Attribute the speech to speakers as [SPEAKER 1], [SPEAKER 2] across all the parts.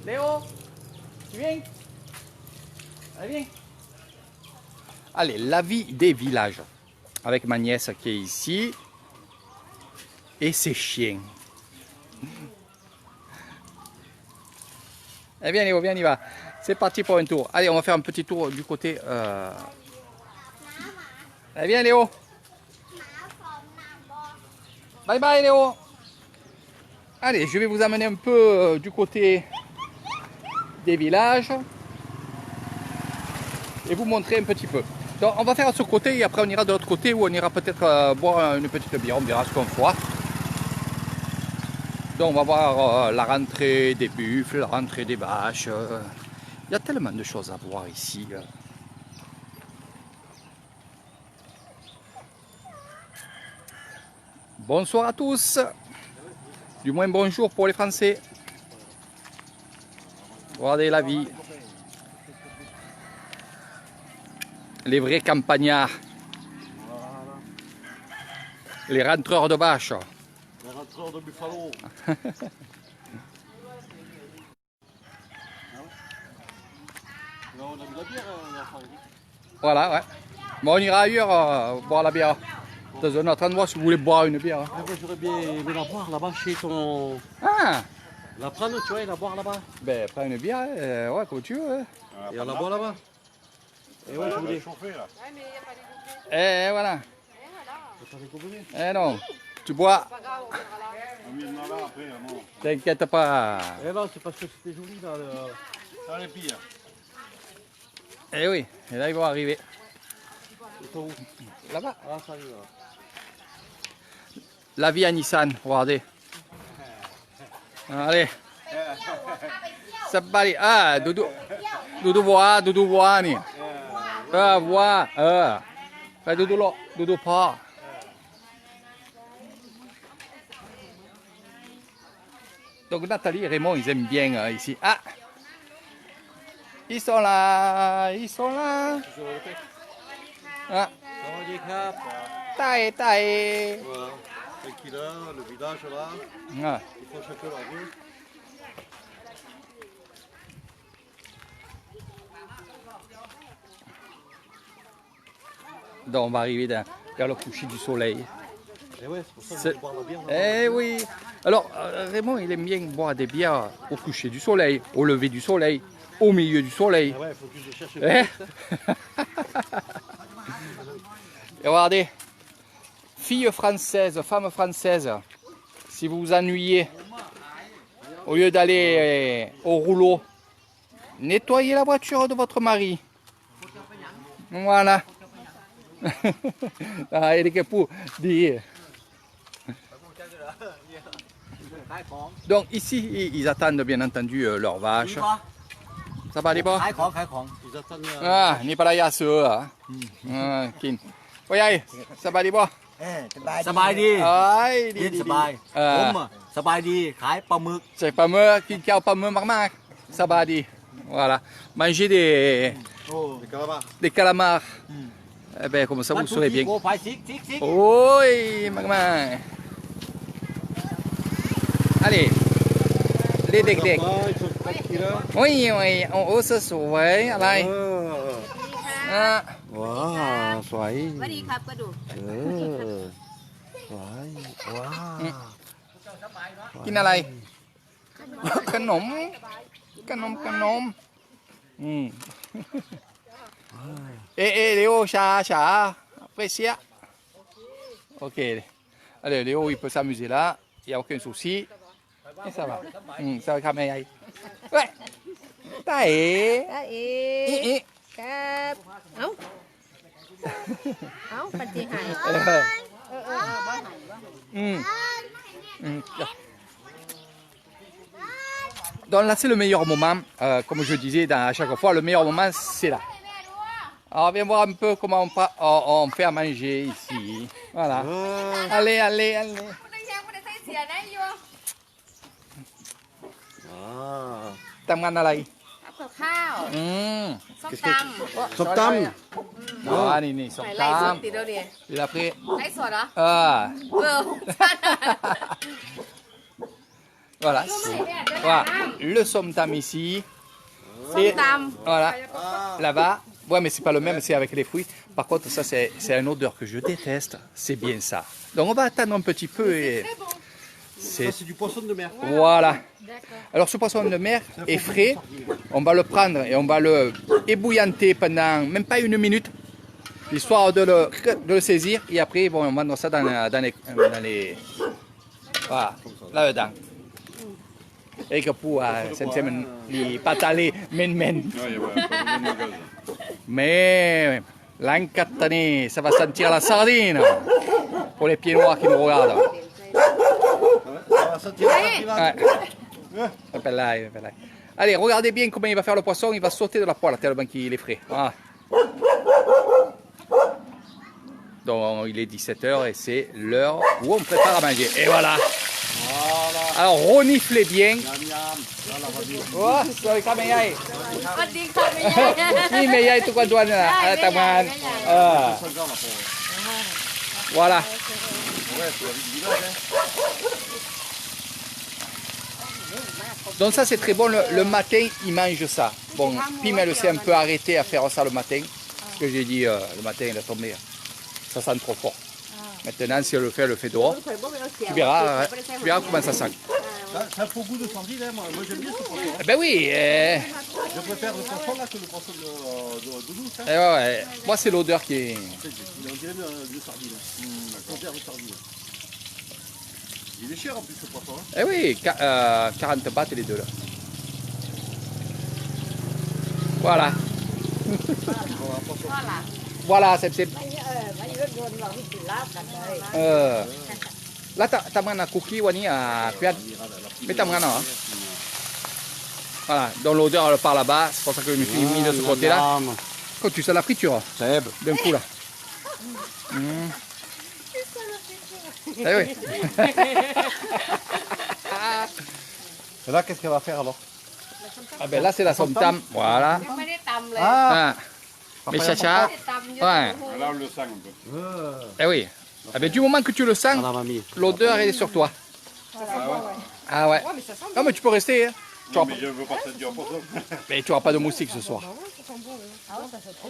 [SPEAKER 1] Léo, tu viens? Allez, viens. Allez, la vie des villages. Avec ma nièce qui est ici. Et ses chiens. Eh bien Léo, viens, on y va. C'est parti pour un tour. Allez, on va faire un petit tour du côté... Allez, viens Léo. Bye bye Léo. Allez, je vais vous amener un peu du côté des villages. Et vous montrer un petit peu. Donc on va faire ce côté et après on ira de l'autre côté où on ira peut-être boire une petite bière. On verra ce qu'on fera. Donc on va voir la rentrée des buffles, la rentrée des vaches. Il y a tellement de choses à voir ici. Bonsoir à tous. Du moins bonjour pour les Français. Regardez la vie. Les vrais campagnards. Les rentreurs de vaches.
[SPEAKER 2] Les rentreurs de buffalo. On a bu la bière,
[SPEAKER 1] Voilà, ouais. Bon, on ira ailleurs boire la bière. Dans un autre endroit si vous voulez boire une bière.
[SPEAKER 2] Ah, moi j'aurais bien aimé la boire là-bas chez ton.
[SPEAKER 1] Ah!
[SPEAKER 2] La prendre, tu vois, et la boire là-bas.
[SPEAKER 1] Ben, prends une bière, ouais, comme tu veux.
[SPEAKER 2] Et on la boit là-bas. Et ouais, je voulais.
[SPEAKER 3] Chauffer là.
[SPEAKER 1] Et voilà.
[SPEAKER 2] T'as pas découvert.
[SPEAKER 1] Eh non, tu bois.
[SPEAKER 3] On met là après, non.
[SPEAKER 1] T'inquiète pas.
[SPEAKER 2] Eh non, c'est parce que c'était joli là.
[SPEAKER 3] Ça les pire.
[SPEAKER 1] Eh oui, et là ils vont arriver.
[SPEAKER 2] Ils sont où?
[SPEAKER 1] Là-bas.
[SPEAKER 2] Ah, ça arrive là.
[SPEAKER 1] La vie à Nissan, regardez. Allez. Ça bali. Ah, Doudou. Doudou voit ni. Voit. Fais Doudou là, Doudou pas. Donc Nathalie et Raymond, ils aiment bien ici. Ah! Ils sont là, ils sont là. Ah. Taille, taille.
[SPEAKER 2] Voilà. Tranquille, le village là.
[SPEAKER 1] Ah.
[SPEAKER 2] Ils font chacun leur rue.
[SPEAKER 1] Donc on va arriver vers le coucher du soleil.
[SPEAKER 2] Et ouais, c'est pour ça que je vais boire la bière.
[SPEAKER 1] Eh oui. Alors Raymond, il aime bien boire des bières au coucher du soleil, au lever du soleil, au milieu du soleil.
[SPEAKER 2] Ah ouais, il faut que je cherche
[SPEAKER 1] Eh. Et regardez, filles françaises, femmes françaises, si vous vous ennuyez, au lieu d'aller au rouleau, nettoyez la voiture de votre mari. Voilà. Ah, il est pour dire. Donc ici, ils attendent bien entendu leurs vaches. Ça va les bas?
[SPEAKER 2] Ils attendent.
[SPEAKER 1] Ah, ni pas là, ça. Ah, kin. พ่อใหญ่สบายดีบ่
[SPEAKER 4] สบายดี
[SPEAKER 1] เอ้ยดี
[SPEAKER 4] เย็น
[SPEAKER 1] ดี
[SPEAKER 4] สบาย ผมอะสบายดี ขายปลาหมึก
[SPEAKER 1] ใส่ปลาเมื่อกินแก้วปลาเมื่อมากๆสบายดี voilà manger
[SPEAKER 2] Les calamars.
[SPEAKER 1] des calamars eh ben comme ça vous saurez bien
[SPEAKER 4] โกไฟซิกซิกซิก
[SPEAKER 1] ôi mากๆ allez les bec
[SPEAKER 2] Ils sont tranquilles.
[SPEAKER 1] oui oui on se souvient อะไร อ่ะ
[SPEAKER 2] ว้าวสวย
[SPEAKER 5] สวัสดีครับกระดูก
[SPEAKER 2] สวยว้าว
[SPEAKER 1] กินอะไร ขนมอืมLéo cha apprécie ok allez Léo il peut s'amuser là il n'y a aucun souci et ça va ça va quand même ouais ตาเอ๋
[SPEAKER 5] ตาเอ
[SPEAKER 1] อิ
[SPEAKER 5] ครับเอ้าปฏิหาร
[SPEAKER 1] Donc là c'est le meilleur moment, comme je disais à chaque fois, le meilleur moment c'est là. Alors viens voir un peu comment on fait à manger ici. Voilà. Allez. ทำงานอะไร
[SPEAKER 5] กับข้าว ส้มต
[SPEAKER 2] ส้มต
[SPEAKER 1] อ๋อนี่
[SPEAKER 5] ำ
[SPEAKER 1] ส้ม
[SPEAKER 5] ไหน
[SPEAKER 1] ต
[SPEAKER 5] ไล่สดติดเราเนี่ย
[SPEAKER 1] ำil a pris
[SPEAKER 5] ไล่สดเหรอ
[SPEAKER 1] อ่า
[SPEAKER 5] เออ
[SPEAKER 1] Voilà. Voilà. Le somtam ici. Et voilà. Là-bas. Ouais, mais c'est pas le même, c'est avec les fruits. Par contre, ça, c'est une odeur que je déteste. C'est bien ça. Donc, on va attendre un petit peu et.
[SPEAKER 2] C'est du poisson de mer.
[SPEAKER 1] Voilà. Alors, ce poisson de mer est frais. On va le prendre et on va le ébouillanter pendant même pas 1 minute, histoire de le saisir. Et après, bon, on va mettre ça dans les voilà, là-dedans. Et que pour les pataler men. Mais l'encatane, ça va sentir la sardine pour les pieds noirs qui nous regardent. Ouais. Appelle-la. Allez, regardez bien comment il va faire le poisson. Il va sauter de la poêle tellement qu'il est frais. Voilà. Donc il est 17h et c'est l'heure où on prépare à manger. Et voilà. Alors reniflez bien. Oh, sorry, kami ay. Ni may ay tu kwa duan na. Taman. Voilà. Donc ça c'est très bon, le matin il mange ça. Bon, Pim elle s'est un peu arrêté à faire ça le matin. Parce que j'ai dit le matin il a tombé. Ça sent trop fort. Maintenant si elle le fait dehors, tu verras comment ça sent.
[SPEAKER 2] Ça a faux goût de sardine, hein, moi j'aime bien ce poisson.
[SPEAKER 1] Ben oui.
[SPEAKER 2] Je préfère le poisson là que le poisson de douce. Hein.
[SPEAKER 1] Ouais. Moi c'est l'odeur qui est.
[SPEAKER 2] On dirait de sardine. Conserve de sardine. Il est cher en plus ce poisson. Hein.
[SPEAKER 1] Eh oui, 40 bahts les deux là. Voilà. Voilà, c'est. Là, t'as un cookie, Wani, à cuire. Mais t'as un hein. Voilà, donc l'odeur elle part là-bas, c'est pour ça que je me suis mis de ce côté-là. Quand tu sens la friture, d'un coup là. Eh oui.
[SPEAKER 2] Et là, qu'est-ce qu'elle va faire alors?
[SPEAKER 1] Ah ben là, c'est la somtam. Voilà.
[SPEAKER 5] ยังไม่ได้ตำเลย
[SPEAKER 1] Ah. Mais chacha.
[SPEAKER 5] ไม่ได้ตำเยอะ
[SPEAKER 1] Ouais.
[SPEAKER 3] Là, on le sent un peu.
[SPEAKER 1] Eh oui. Ah ben, du moment que tu le sens,
[SPEAKER 2] La mamie.
[SPEAKER 1] l'odeur elle est sur toi. Ah ouais. Non mais tu peux rester. Hein. Tu auras,
[SPEAKER 3] Mais je veux pas te dire pour ça.
[SPEAKER 1] mais tu auras pas de moustiques ce soir.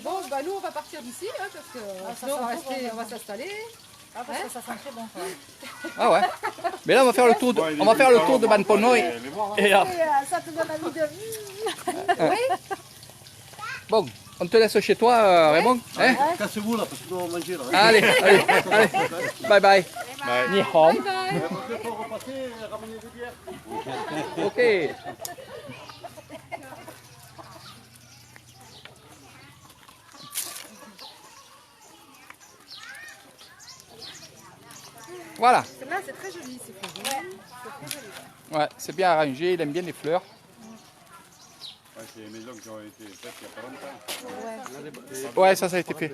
[SPEAKER 6] Bon, bah nous on va partir d'ici hein, parce que sinon on va s'installer.
[SPEAKER 5] Ah, parce que ça sent très bon.
[SPEAKER 1] Ah ouais. Mais là on va faire le tour de Banponoy.
[SPEAKER 3] Les voir, hein.
[SPEAKER 1] Et là,
[SPEAKER 5] Ça te donne envie de...
[SPEAKER 1] bon, on te laisse chez toi, Raymond. Hein?
[SPEAKER 2] Cassez-vous là, parce que nous on va manger là.
[SPEAKER 1] Allez. Bye bye. Ni hom.
[SPEAKER 2] Il faut repasser, ramener des bières.
[SPEAKER 1] Ok. Voilà.
[SPEAKER 6] Là c'est très joli, c'est fait.
[SPEAKER 1] Ouais, c'est bien arrangé, il aime bien les fleurs.
[SPEAKER 3] Ouais, c'est des maisons qui ont été faites il y a pas longtemps.
[SPEAKER 1] Ouais, ça a été fait.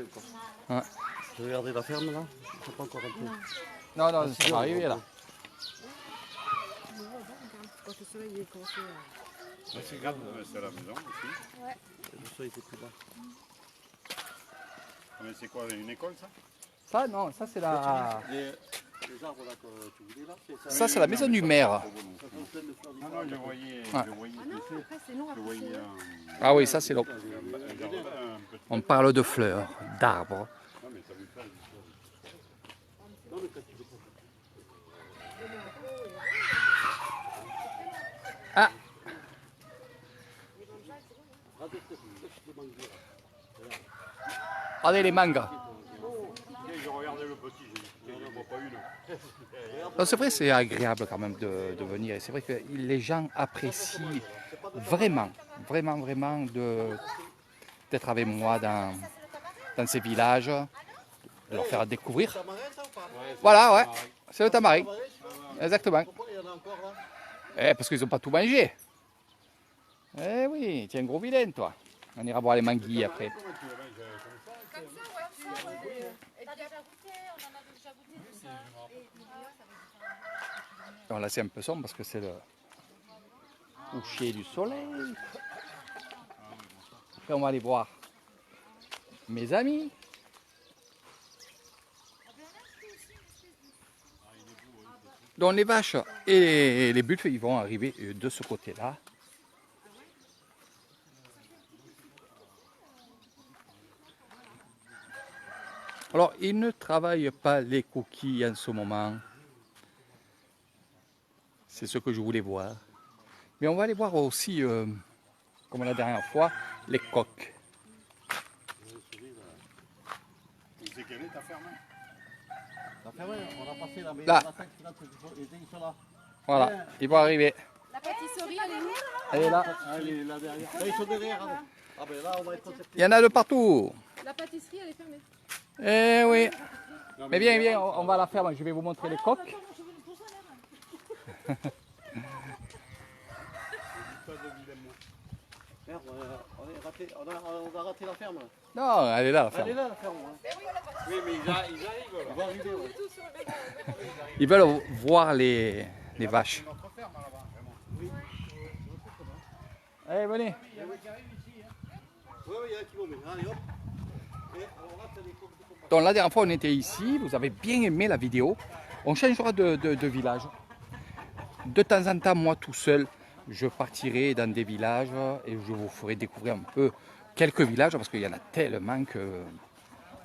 [SPEAKER 2] Je vais regarder la ferme là. Je ne pas encore rentré.
[SPEAKER 1] Non, ça va arriver là.
[SPEAKER 6] Quand le soleil est commencé
[SPEAKER 3] Ça, c'est grave, c'est la maison aussi.
[SPEAKER 2] Le soleil était plus bas.
[SPEAKER 3] Mais c'est quoi, une école ça?
[SPEAKER 1] Ça, non, ça c'est la...
[SPEAKER 2] Les arbres là que tu voulais là, c'est ça.
[SPEAKER 1] Ça, c'est la maison du maire.
[SPEAKER 3] Non, je voyais, je voyais
[SPEAKER 1] Ah oui, ça c'est l'eau.
[SPEAKER 3] un jardin, un petit.
[SPEAKER 1] On parle de fleurs, d'arbres.
[SPEAKER 3] Non, mais t'as vu ça,
[SPEAKER 1] Ah, regardez les mangas.
[SPEAKER 3] je regardais le petit, j'ai dit, je ne vois pas une.
[SPEAKER 1] Non, c'est vrai, c'est agréable quand même de venir. Et c'est vrai que les gens apprécient vraiment d'être avec moi dans ces villages, de leur faire découvrir. Voilà, ouais, c'est le tamarin. Exactement. Parce qu'ils n'ont pas tout mangé. Eh oui, tu es un gros vilain, toi. On ira voir les manguilles après. Bon, là, c'est un peu sombre parce que c'est le coucher du soleil. Après, on va aller voir mes amis. Donc les vaches et les buffles, ils vont arriver de ce côté-là. Alors, ils ne travaillent pas les coquilles en ce moment. C'est ce que je voulais voir. Mais on va aller voir aussi, comme la dernière fois, les coques.
[SPEAKER 3] C'est quelle est ta ferme?
[SPEAKER 2] La ferme, on a passé là, mais
[SPEAKER 1] Là.
[SPEAKER 2] il y en a 5 qui sont là.
[SPEAKER 1] Voilà, ils vont arriver.
[SPEAKER 6] La pâtisserie, elle est où?
[SPEAKER 1] Elle est là.
[SPEAKER 2] Allez, là derrière. Là, ils sont derrière. Hein. Ah ben là, on va être concertés.
[SPEAKER 1] Il y en a de partout.
[SPEAKER 6] La pâtisserie, elle est fermée.
[SPEAKER 1] Eh oui. Mais viens, viens, on va à la ferme. Je vais vous montrer les coques.
[SPEAKER 2] Merde, on a raté la ferme. Là.
[SPEAKER 1] Non, elle est là, la
[SPEAKER 2] Elle
[SPEAKER 1] ferme.
[SPEAKER 2] est là, la ferme. Hein.
[SPEAKER 3] Oui, mais ils arrivent là.
[SPEAKER 2] Ils vont arriver, ouais.
[SPEAKER 1] Ils veulent voir les vaches.
[SPEAKER 3] Notre ferme là-bas, vraiment.
[SPEAKER 1] Allez, venez.
[SPEAKER 2] Oui, il y en a qui vont venir. Allez, hop. Et alors là, t'as des coques de combat.
[SPEAKER 1] Donc la dernière fois, on était ici. Vous avez bien aimé la vidéo. On changera de village. De temps en temps, moi tout seul, je partirai dans des villages et je vous ferai découvrir un peu quelques villages parce qu'il y en a tellement que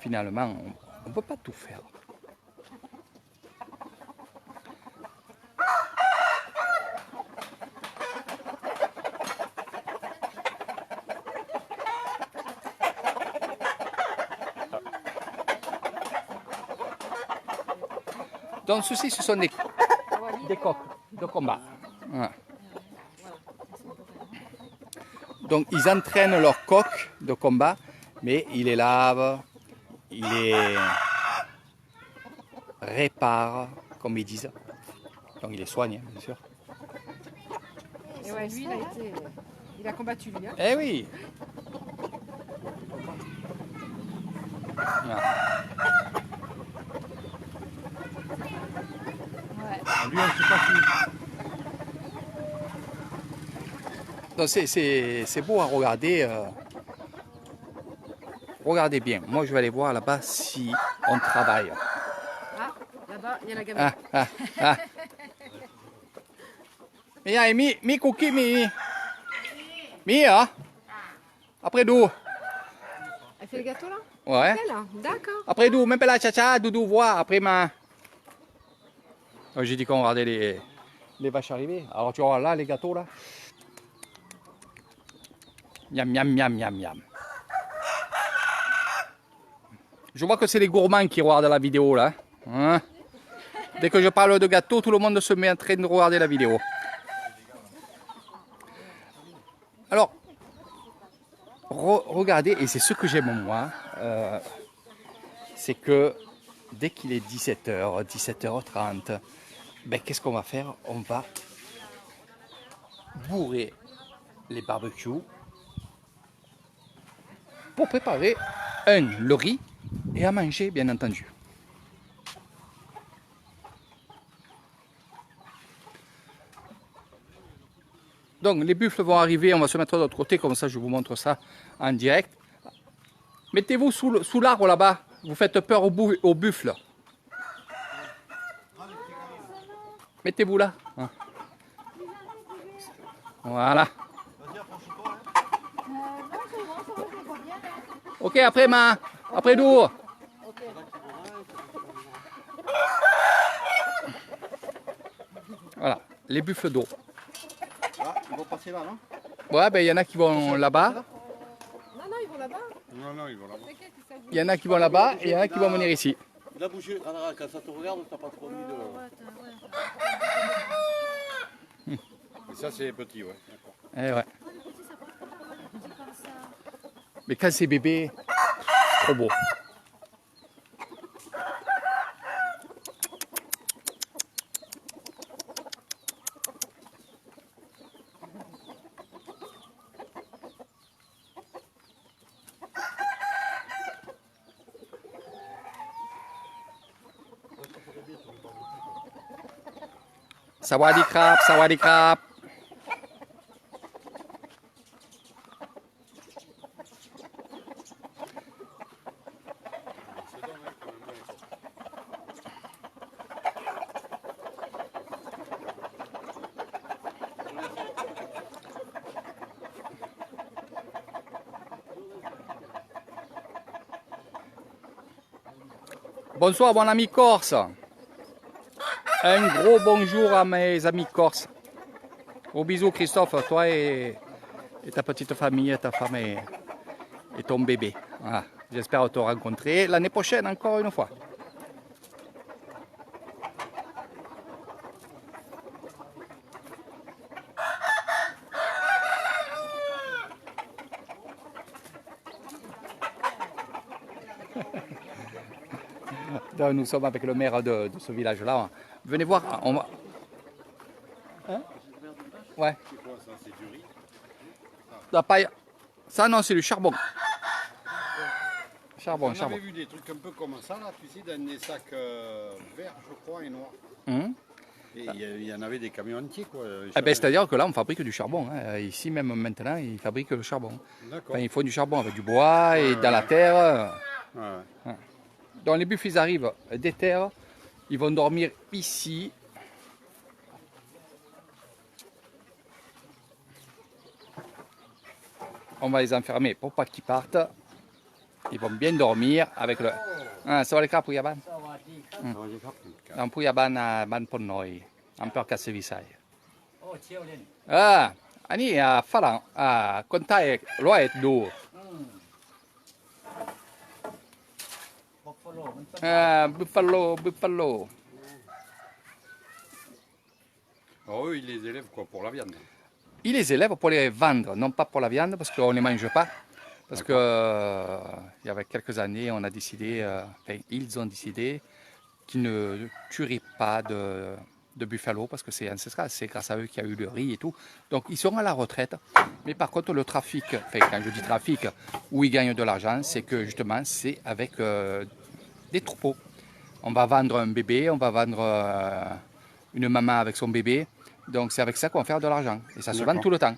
[SPEAKER 1] finalement, on ne peut pas tout faire. Donc ceci, ce sont des coques de combat. Voilà. Donc ils entraînent leurs coques de combat, mais ils les lavent, ils les réparent, comme ils disent. Donc ils les soignent, bien sûr.
[SPEAKER 6] Et ouais, lui, il a combattu, lui. Hein.
[SPEAKER 1] Eh oui. Voilà.
[SPEAKER 2] Lui, on sait pas si.
[SPEAKER 1] Donc c'est beau à regarder. Regardez bien. Moi, je vais aller voir là-bas si on travaille.
[SPEAKER 6] Ah, là-bas, il y a la gamelle.
[SPEAKER 1] Ah. Mi cookie, mi, hein? Après d'où?
[SPEAKER 6] Elle fait le gâteau, là?
[SPEAKER 1] Ouais.
[SPEAKER 6] Elle, là? D'accord.
[SPEAKER 1] Après d'où? Même pas la chacha, doudou, voir. Après ma. Oh, j'ai dit qu'on regardait les vaches arriver. Alors tu vois là, les gâteaux, là. Miam, miam, miam, miam, miam. Je vois que c'est les gourmands qui regardent la vidéo, là. Hein? Dès que je parle de gâteau, tout le monde se met en train de regarder la vidéo. Alors, regardez, et c'est ce que j'aime moi, c'est que dès qu'il est 17h, 17h30, ben, qu'est-ce qu'on va faire? On va bourrer les barbecues pour préparer le riz et à manger, bien entendu. Donc les buffles vont arriver, on va se mettre de l'autre côté, comme ça je vous montre ça en direct. Mettez-vous sous l'arbre là-bas, vous faites peur aux buffles. Mettez-vous là. Voilà. Ok, après après d'où? Voilà, les buffles d'eau.
[SPEAKER 2] Là, ils vont passer là, non?
[SPEAKER 1] Ouais, ben il y en a qui vont là-bas.
[SPEAKER 6] Non, non, ils vont là-bas.
[SPEAKER 3] Non, ils vont là-bas.
[SPEAKER 6] T'inquiète, ils savent.
[SPEAKER 1] Il y en a qui vont là-bas et il y en a qui vont venir ici.
[SPEAKER 2] Il a bougé. Alors, quand ça te regarde, t'as pas trop envie de.
[SPEAKER 3] Et ça, c'est les petits, ouais. D'accord.
[SPEAKER 1] Eh ouais. Mais quand c'est bébé, trop beau. Sawadee krap, sawadee krap. Bonsoir mon ami corse. Un gros bonjour à mes amis corses. Gros bisous Christophe, toi et ta petite famille, ta femme et ton bébé. Voilà. J'espère te rencontrer l'année prochaine encore une fois. Donc, nous sommes avec le maire de ce village-là. Venez voir, on va... Hein? Ouais.
[SPEAKER 3] C'est quoi ça? C'est du riz?
[SPEAKER 1] La paille. Ça non, c'est du charbon. Charbon,
[SPEAKER 3] On
[SPEAKER 1] charbon.
[SPEAKER 3] avait vu des trucs un peu comme ça, là, tu sais, dans des sacs verts, je crois, et noirs. Et il y en avait des camions entiers, quoi.
[SPEAKER 1] Eh ben, c'est-à-dire que là, on fabrique du charbon. Hein. Ici, même maintenant, ils fabriquent le charbon.
[SPEAKER 3] D'accord.
[SPEAKER 1] Enfin, il faut du charbon avec du bois et dans la terre.
[SPEAKER 3] Ouais.
[SPEAKER 1] Donc les buffles, ils arrivent des terres. Ils vont dormir ici. On va les enfermer pour pas qu'ils partent. Ils vont bien dormir avec le... Ah, ça va les crapes, Puyaban? Dans Puyaban, à Ban Ponoi, un peu cassé visai.
[SPEAKER 4] โอ้เชี่ยวเล่น
[SPEAKER 1] อันนี้ฝรั่งคนไทยร้อยดู
[SPEAKER 4] บัฟฟาโลมันต้อง
[SPEAKER 1] บุฟฟาโล
[SPEAKER 3] Alors eux, ils les élèvent quoi, pour la viande?
[SPEAKER 1] Ils les élèvent pour les vendre, non pas pour la viande, parce qu'on ne les mange pas. Parce que il y avait quelques années, on a décidé, enfin, ils ont décidé qu'ils ne tueraient pas de buffalo, parce que c'est ancestral, c'est grâce à eux qu'il y a eu le riz et tout. Donc ils sont à la retraite. Mais par contre, le trafic, enfin, quand je dis trafic, où ils gagnent de l'argent, c'est que justement, c'est avec des troupeaux. On va vendre un bébé, on va vendre une maman avec son bébé. Donc c'est avec ça qu'on va faire de l'argent. Et ça se vend tout le temps.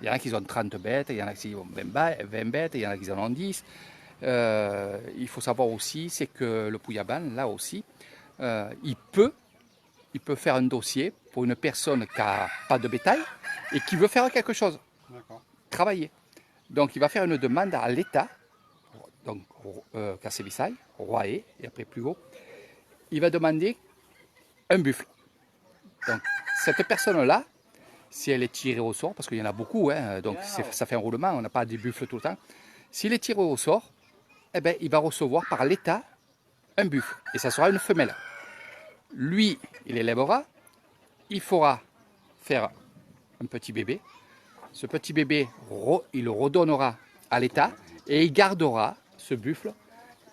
[SPEAKER 1] Il y en a qui ont 30 bêtes, il y en a qui ont 20 bêtes, il y en a qui en ont 10. Il faut savoir aussi, c'est que le Puyaban, là aussi, il peut faire un dossier pour une personne qui n'a pas de bétail et qui veut faire quelque chose, travailler. Donc il va faire une demande à l'État, donc Kassebisai, Roaé, et après plus haut, il va demander un buffle. Donc cette personne-là, si elle est tirée au sort, parce qu'il y en a beaucoup, hein, donc ça fait un roulement, on n'a pas des buffles tout le temps. S'il est tiré au sort, eh ben, il va recevoir par l'État un buffle, et ça sera une femelle. Lui, il élèvera, il fera faire un petit bébé. Ce petit bébé, il le redonnera à l'État, et il gardera ce buffle,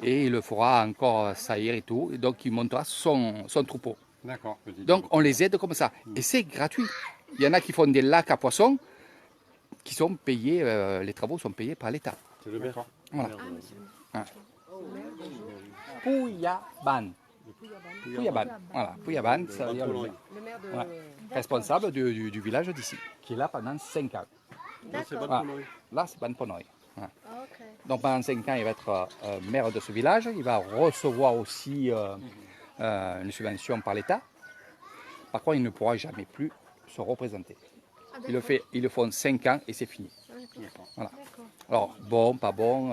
[SPEAKER 1] et il le fera encore saillir et tout, et donc il montera son troupeau.
[SPEAKER 3] D'accord.
[SPEAKER 1] Donc on les aide comme ça, et c'est gratuit. Il y en a qui font des lacs à poissons qui sont payés, les travaux sont payés par l'État.
[SPEAKER 3] C'est le maire.
[SPEAKER 1] Voilà. Puyaban. Puyaban. Voilà, Puyaban, ça veut dire le
[SPEAKER 6] Le maire de...
[SPEAKER 1] ouais, responsable du village d'ici, qui est là pendant 5 ans. Voilà. Là, c'est Ban Ponoi. Voilà.
[SPEAKER 5] Ok.
[SPEAKER 1] Donc pendant 5 ans, il va être maire de ce village. Il va recevoir aussi une subvention par l'État. Par contre, il ne pourra jamais plus se représenter. Ils le font 5 ans et c'est fini. Voilà. Alors, bon, pas bon.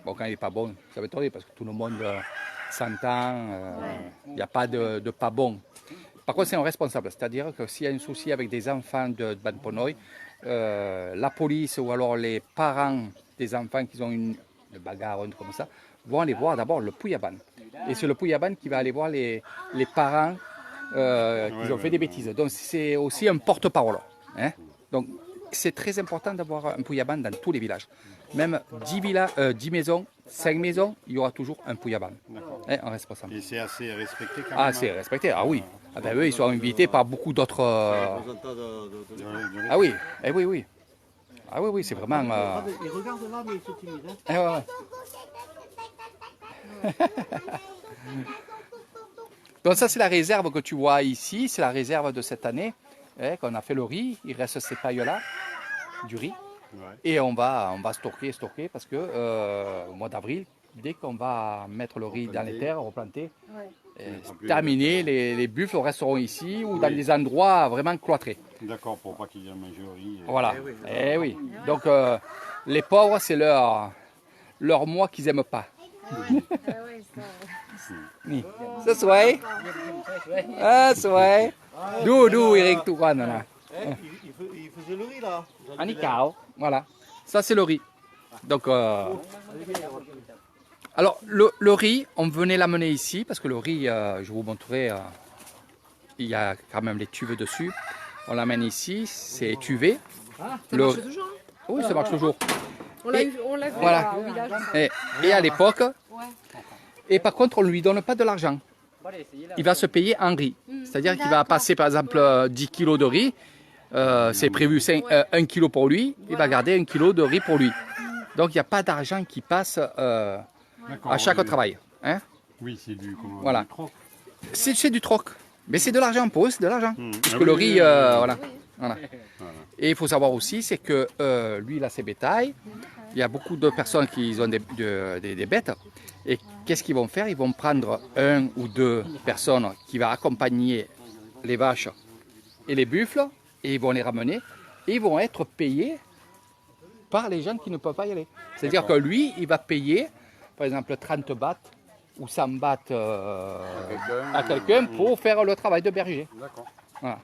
[SPEAKER 1] Bon, quand il n'est pas bon, ça va être horrible parce que tout le monde s'entend. Il n'y a pas de pas bon. Par contre, c'est un responsable. C'est-à-dire que s'il y a un souci avec des enfants de Ban Ponoi, la police ou alors les parents des enfants qui ont une bagarre ou un truc comme ça, vont aller voir d'abord le Puyaban. Et c'est le Puyaban qui va aller voir les parents qui ont fait des bêtises. Donc c'est aussi un porte-parole. Hein. Donc c'est très important d'avoir un Puyaban dans tous les villages. Même 10 maisons, 5 maisons, il y aura toujours un Puyaban. Hein, un responsable.
[SPEAKER 3] Et c'est assez respecté quand même.
[SPEAKER 1] Ah, c'est respecté. Ah oui. Ah ben eux, ils sont invités par beaucoup d'autres. Ah oui. Eh oui, oui. Ah oui, oui, c'est vraiment.
[SPEAKER 2] Ils regardent là, mais ils sont timides. Hein.
[SPEAKER 1] Eh ouais, ouais. Donc ça c'est la réserve que tu vois ici, c'est la réserve de cette année, hein, qu'on a fait le riz, il reste ces pailles-là, du riz, et on va stocker parce que au mois d'avril, dès qu'on va mettre le riz dans les terres, replanter, terminé, les buffles resteront ici ou dans des endroits vraiment cloîtrés.
[SPEAKER 3] D'accord, pour pas qu'ils aient mangé le riz.
[SPEAKER 1] Voilà, eh oui. Donc les pauvres c'est leur mois qu'ils n'aiment pas.
[SPEAKER 5] oui, ça.
[SPEAKER 1] นี่สวยสวยดูเองทุกวันนะ
[SPEAKER 2] Il faisait le riz là.
[SPEAKER 1] อันนี้เก๋า voilà ça c'est le riz donc alors le riz on venait l'amener ici parce que le riz je vous montrerai il y a quand même les tubes dessus on l'amène ici c'est tuvé
[SPEAKER 6] Ça marche toujours, hein.
[SPEAKER 1] oui ça marche toujours
[SPEAKER 6] On l'a vu
[SPEAKER 1] Voilà.
[SPEAKER 6] au village.
[SPEAKER 1] et à l'époque et par contre on lui donne pas de l'argent il va se payer en riz c'est-à-dire qu'il va passer par exemple 10 kilos de riz c'est prévu 1 kilo pour lui, il va garder 1 kilo de riz pour lui. Donc il n'y a pas d'argent qui passe à chaque travail. Hein?
[SPEAKER 3] Oui, c'est du,
[SPEAKER 1] Voilà.
[SPEAKER 3] du troc.
[SPEAKER 1] C'est du troc. Mais c'est de l'argent pour eux, c'est de l'argent. Parce que le riz, voilà. Et il faut savoir aussi, c'est que lui, il a ses bétails. Il y a beaucoup de personnes qui ont des bêtes. Et qu'est-ce qu'ils vont faire? Ils vont prendre 1 ou 2 personnes qui vont accompagner les vaches et les buffles. Et ils vont les ramener et ils vont être payés par les gens qui ne peuvent pas y aller. C'est-à-dire que lui, il va payer, par exemple, 30 bahts ou 100 bahts à quelqu'un pour faire le travail de berger.
[SPEAKER 3] D'accord.
[SPEAKER 1] Voilà.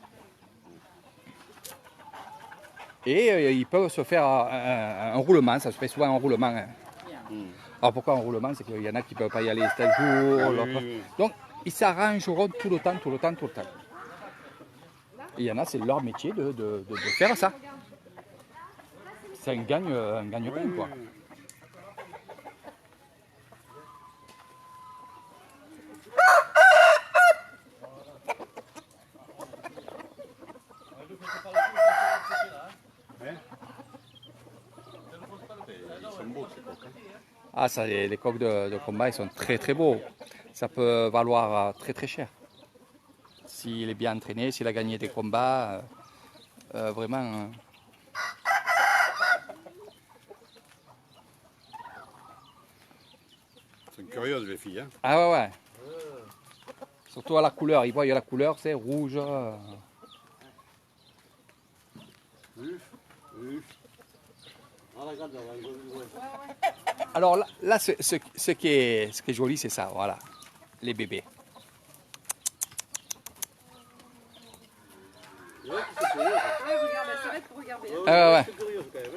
[SPEAKER 1] Et ils peuvent se faire un roulement, ça se fait souvent un roulement. Hein. Alors pourquoi un roulement? C'est qu'il y en a qui ne peuvent pas y aller tel jour, l'autre. Donc ils s'arrangeront tout le temps. Il y en a, c'est leur métier de faire ça. C'est un gagne-pain, quoi. Ah, ça, les coqs de combat, ils sont très très beaux. Ça peut valoir très très cher. S'il est bien entraîné, s'il a gagné des combats, vraiment.
[SPEAKER 3] C'est une curieuse, les filles. Hein.
[SPEAKER 1] Ah ouais. Surtout à la couleur, ils voient la couleur, c'est rouge. Alors là ce qui est joli, c'est ça, voilà, les bébés.
[SPEAKER 6] Regarde, la sellette pour regarder.
[SPEAKER 1] Ouais.
[SPEAKER 2] C'est curieux quand même.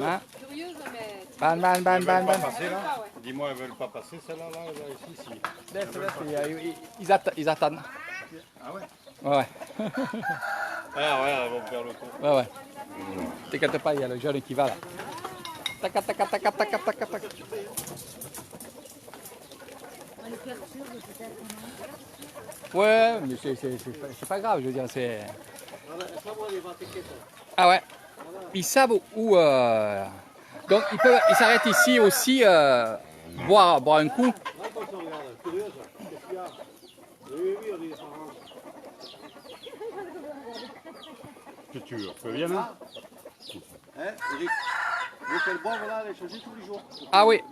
[SPEAKER 1] Hein?
[SPEAKER 6] Curieuse, mais...
[SPEAKER 1] Ban.
[SPEAKER 3] Passer là. Dis-moi, elles veulent pas passer celle-là, là, ici.
[SPEAKER 1] Ils attendent.
[SPEAKER 3] Ah ouais.
[SPEAKER 1] Ouais.
[SPEAKER 3] Ah ouais, elles vont faire le tour.
[SPEAKER 1] Ouais. T'inquiète pas, il y a le jeune qui va là. Tac. Ouais, mais c'est pas grave, je veux dire, c'est... Ah ouais. Ils savent où... Donc ils s'arrêtent ici aussi, boire un coup.
[SPEAKER 2] Attention, regarde, curieuse. Qu'est-ce qu'il y a? Oui, on est sans.
[SPEAKER 3] Que tu veux, tu viens là?
[SPEAKER 2] Hein, Eric? L'eau qu'elles boivent là, elle est changée tous les jours.
[SPEAKER 1] Ah oui,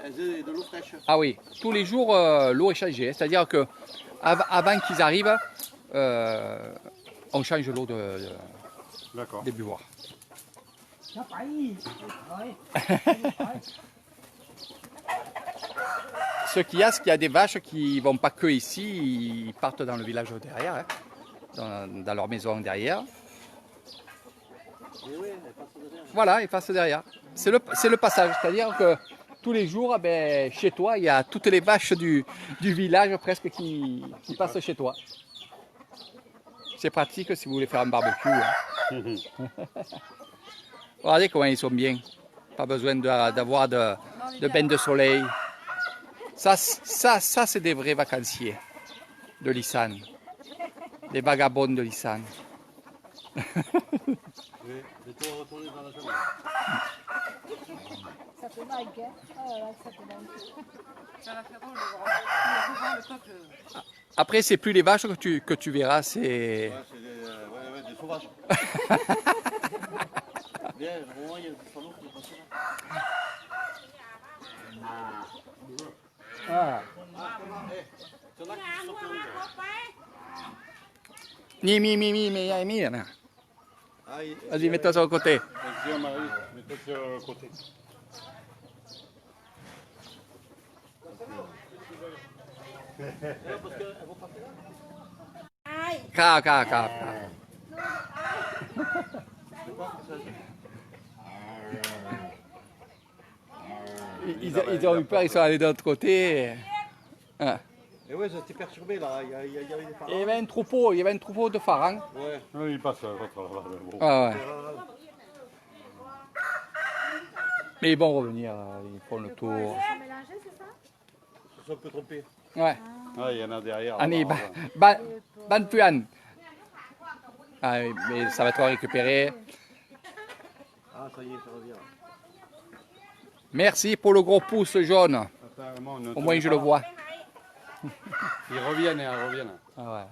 [SPEAKER 2] Elles aient de l'eau fraîche.
[SPEAKER 1] Ah oui, tous les jours l'eau est changée. C'est-à-dire que avant qu'ils arrivent, on change l'eau des buvoirs. Ce qu'il y a des vaches qui vont pas que ici, ils partent dans le village derrière, hein, dans leur maison derrière. Voilà, ils passent derrière. C'est le passage, c'est-à-dire que tous les jours, chez toi, il y a toutes les vaches du village presque qui passent chez toi. C'est pratique si vous voulez faire un barbecue. Hein. Regardez comment ils sont bien. Pas besoin d'avoir de bain de soleil. Ça c'est des vrais vacanciers de Lissane. Des vagabonds de Lissane.
[SPEAKER 2] Retourner dans la chambre.
[SPEAKER 5] Ça fait vague, hein. Oh là là, ça fait vague.
[SPEAKER 6] Ça va faire drôle de voir le peuple.
[SPEAKER 1] Après, c'est plus les vaches que tu verras, c'est...
[SPEAKER 2] Ouais, c'est des sauvages. Viens, au moins, il y a du salon qui est passé là.
[SPEAKER 1] Ah.
[SPEAKER 2] C'est là qui sortent le
[SPEAKER 1] Mi. Vas-y, mets-toi sur le côté.
[SPEAKER 3] Vas-y, Marie, mets-toi sur le côté.
[SPEAKER 2] Parce qu'elles vont passer là.
[SPEAKER 1] Car, car, car. Ils ont eu peur, ils sont allés de l'autre côté. Ah.
[SPEAKER 2] Et ouais, j'étais perturbé là, il y avait des parents.
[SPEAKER 1] Il y avait un troupeau de pharaons.
[SPEAKER 2] Ouais.
[SPEAKER 3] Oui, il passe là-bas. Bon.
[SPEAKER 1] Ah ouais. Mais ils vont revenir, ils font le tour.
[SPEAKER 5] Mélanger, c'est ça?
[SPEAKER 2] Ils se sont un peu trompés.
[SPEAKER 1] Ouais.
[SPEAKER 3] Ah, il y en a derrière.
[SPEAKER 1] Allez,
[SPEAKER 3] là-bas.
[SPEAKER 1] ban puan. Ah oui, mais ça va être récupéré.
[SPEAKER 2] Ah, ça y est, ça revient.
[SPEAKER 1] Merci pour le gros pouce jaune.
[SPEAKER 3] Apparemment,
[SPEAKER 1] Au moins je le vois.
[SPEAKER 3] Ils reviennent, ils reviennent.
[SPEAKER 1] Ah ouais.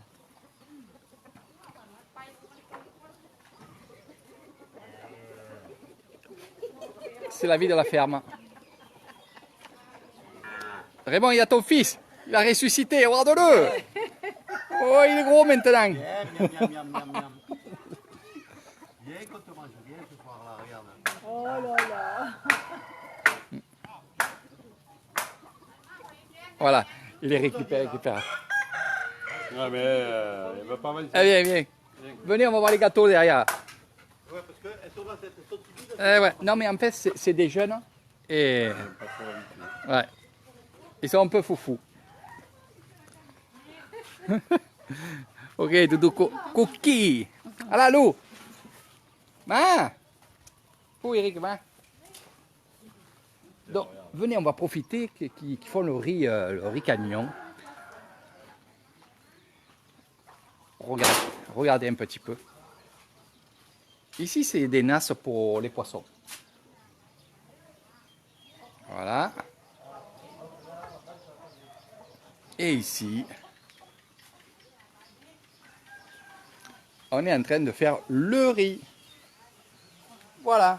[SPEAKER 1] C'est la vie de la ferme. Raymond, il y a ton fils. Il a ressuscité, regarde-le. Oh, il est gros maintenant.
[SPEAKER 2] Viens, miam, miam, miam, miam, miam. Viens qu'on te mange, viens ce soir là, regarde.
[SPEAKER 5] Oh là là.
[SPEAKER 1] Voilà, il est récupéré.
[SPEAKER 3] Ouais, mais il va pas avancer.
[SPEAKER 1] Allez, viens. Venez, on va voir les gâteaux derrière.
[SPEAKER 2] Ouais, parce qu'elles sont là, elles sont timides.
[SPEAKER 1] Ouais. Non, mais en fait, c'est des jeunes. Et ouais. Ils sont un peu foufous. Ok, Doudou, cookie. Allez, Lou. Va. Où Eric, va. Donc, venez, on va profiter qu'ils font le riz cagnon. Regardez un petit peu. Ici, c'est des nasses pour les poissons. Voilà. Et ici, on est en train de faire le riz. Voilà,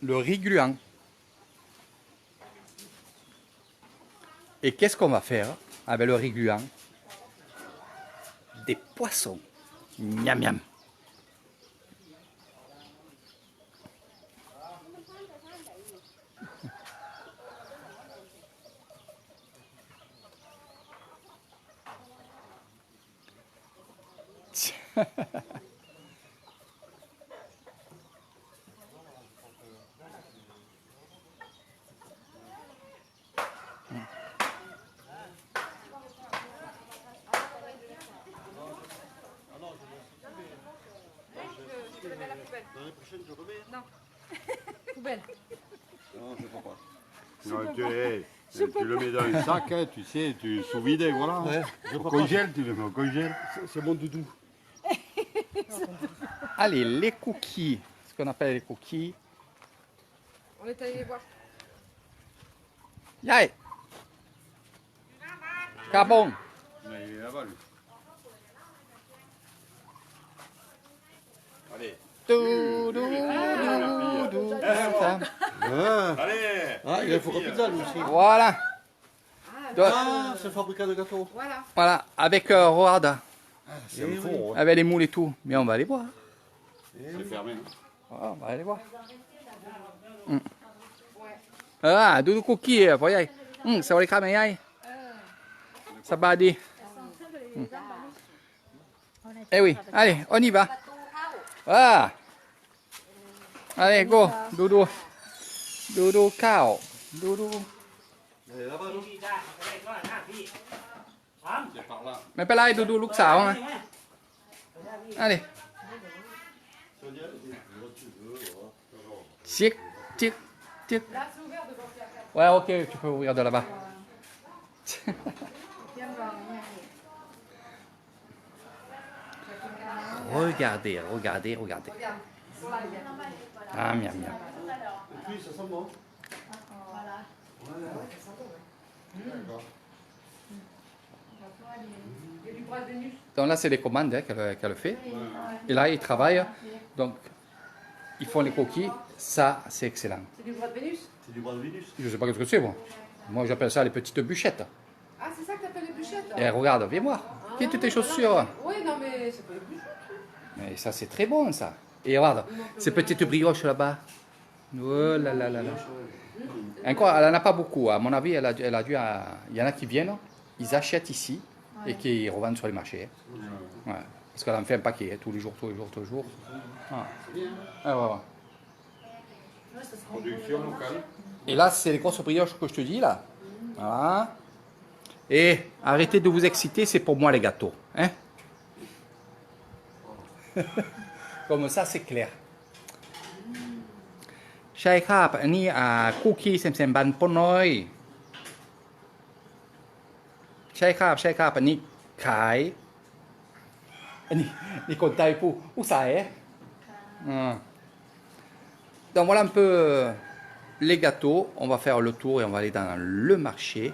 [SPEAKER 1] le riz gluant. Et qu'est-ce qu'on va faire avec le riz gluant? Des poissons. Miam miam.
[SPEAKER 2] L'année prochaine, je remets.
[SPEAKER 6] Non. Poubelle.
[SPEAKER 2] Non, je peux pas.
[SPEAKER 3] Non, tu le mets dans un sac, hein, tu sais, tu sous-vides, voilà.
[SPEAKER 2] Ouais,
[SPEAKER 3] Au congèle, tu le mets au congèle.
[SPEAKER 2] C'est mon doudou.
[SPEAKER 1] Allez, les cookies. Ce qu'on appelle les cookies.
[SPEAKER 6] On est allé les voir.
[SPEAKER 1] Yay! Cabon.
[SPEAKER 3] Mais il est là-bas, lui. Allez. Allez.
[SPEAKER 2] Ah, il a fait pizza lui aussi.
[SPEAKER 1] Voilà.
[SPEAKER 2] Ah, c'est le fabricant de gâteaux.
[SPEAKER 6] Voilà.
[SPEAKER 1] Voilà, avec regarde,
[SPEAKER 3] C'est un four, ouais.
[SPEAKER 1] avec les moules et tout. Mais on va aller voir.
[SPEAKER 3] C'est fermé. Hein.
[SPEAKER 1] Voilà, on va aller voir. Ah, Doudou cookie, voyez. Ça va les cramer, aïe. Ça va aller. Eh oui, allez, on y va. Ah. Allez, go, Doudou. Doudou cow. Doudou.
[SPEAKER 2] Elle est là-bas, non?
[SPEAKER 3] C'est par là.
[SPEAKER 1] ไม่เป็นไรดูลูกสาวไงallez tic tic tic
[SPEAKER 6] Là, c'est ouvert devant faire.
[SPEAKER 1] ouais ok tu peux ouvrir de là-bas regardez regardez regardez ah miam miam
[SPEAKER 2] Et puis, ça sent bon.
[SPEAKER 6] Il y a du bras de Vénus.
[SPEAKER 1] donc là c'est les commandes hein, qu'elle fait et là ils travaillent donc ils font les coquilles ça c'est excellent
[SPEAKER 6] C'est du bras de Vénus.
[SPEAKER 2] C'est du bras de Vénus.
[SPEAKER 1] je sais pas ce que c'est moi j'appelle ça les petites bûchettes
[SPEAKER 6] Ah, c'est ça que t'appelles les bûchettes.
[SPEAKER 1] et regarde viens voir qui toutes tes chaussures
[SPEAKER 6] Oui, non, mais c'est pas les bûchettes.
[SPEAKER 1] mais ça c'est très bon ça et regarde ces petites brioches là-bas oh là là là là encore elle en a pas beaucoup à mon avis elle a dû il y en a qui viennent ils achètent ici et qu'ils revendent sur les marchés. Ouais. Parce qu'elle en fait un paquet, tous les jours. Ah. Ah, ouais, ouais.
[SPEAKER 3] Production locale.
[SPEAKER 1] Et là, c'est les grosses brioches que je te dis, là. Voilà. Et arrêtez de vous exciter, c'est pour moi les gâteaux. Hein. Comme ça, c'est clair. ใช่ครับอันนี้คุกกี้เซมบันปน้อยใช่ครับอันนี้ขายอันนี้นี่คนไทยผู้อุตสาหDonc voilà un peu les gâteaux. On va faire le tour et on va aller dans le marché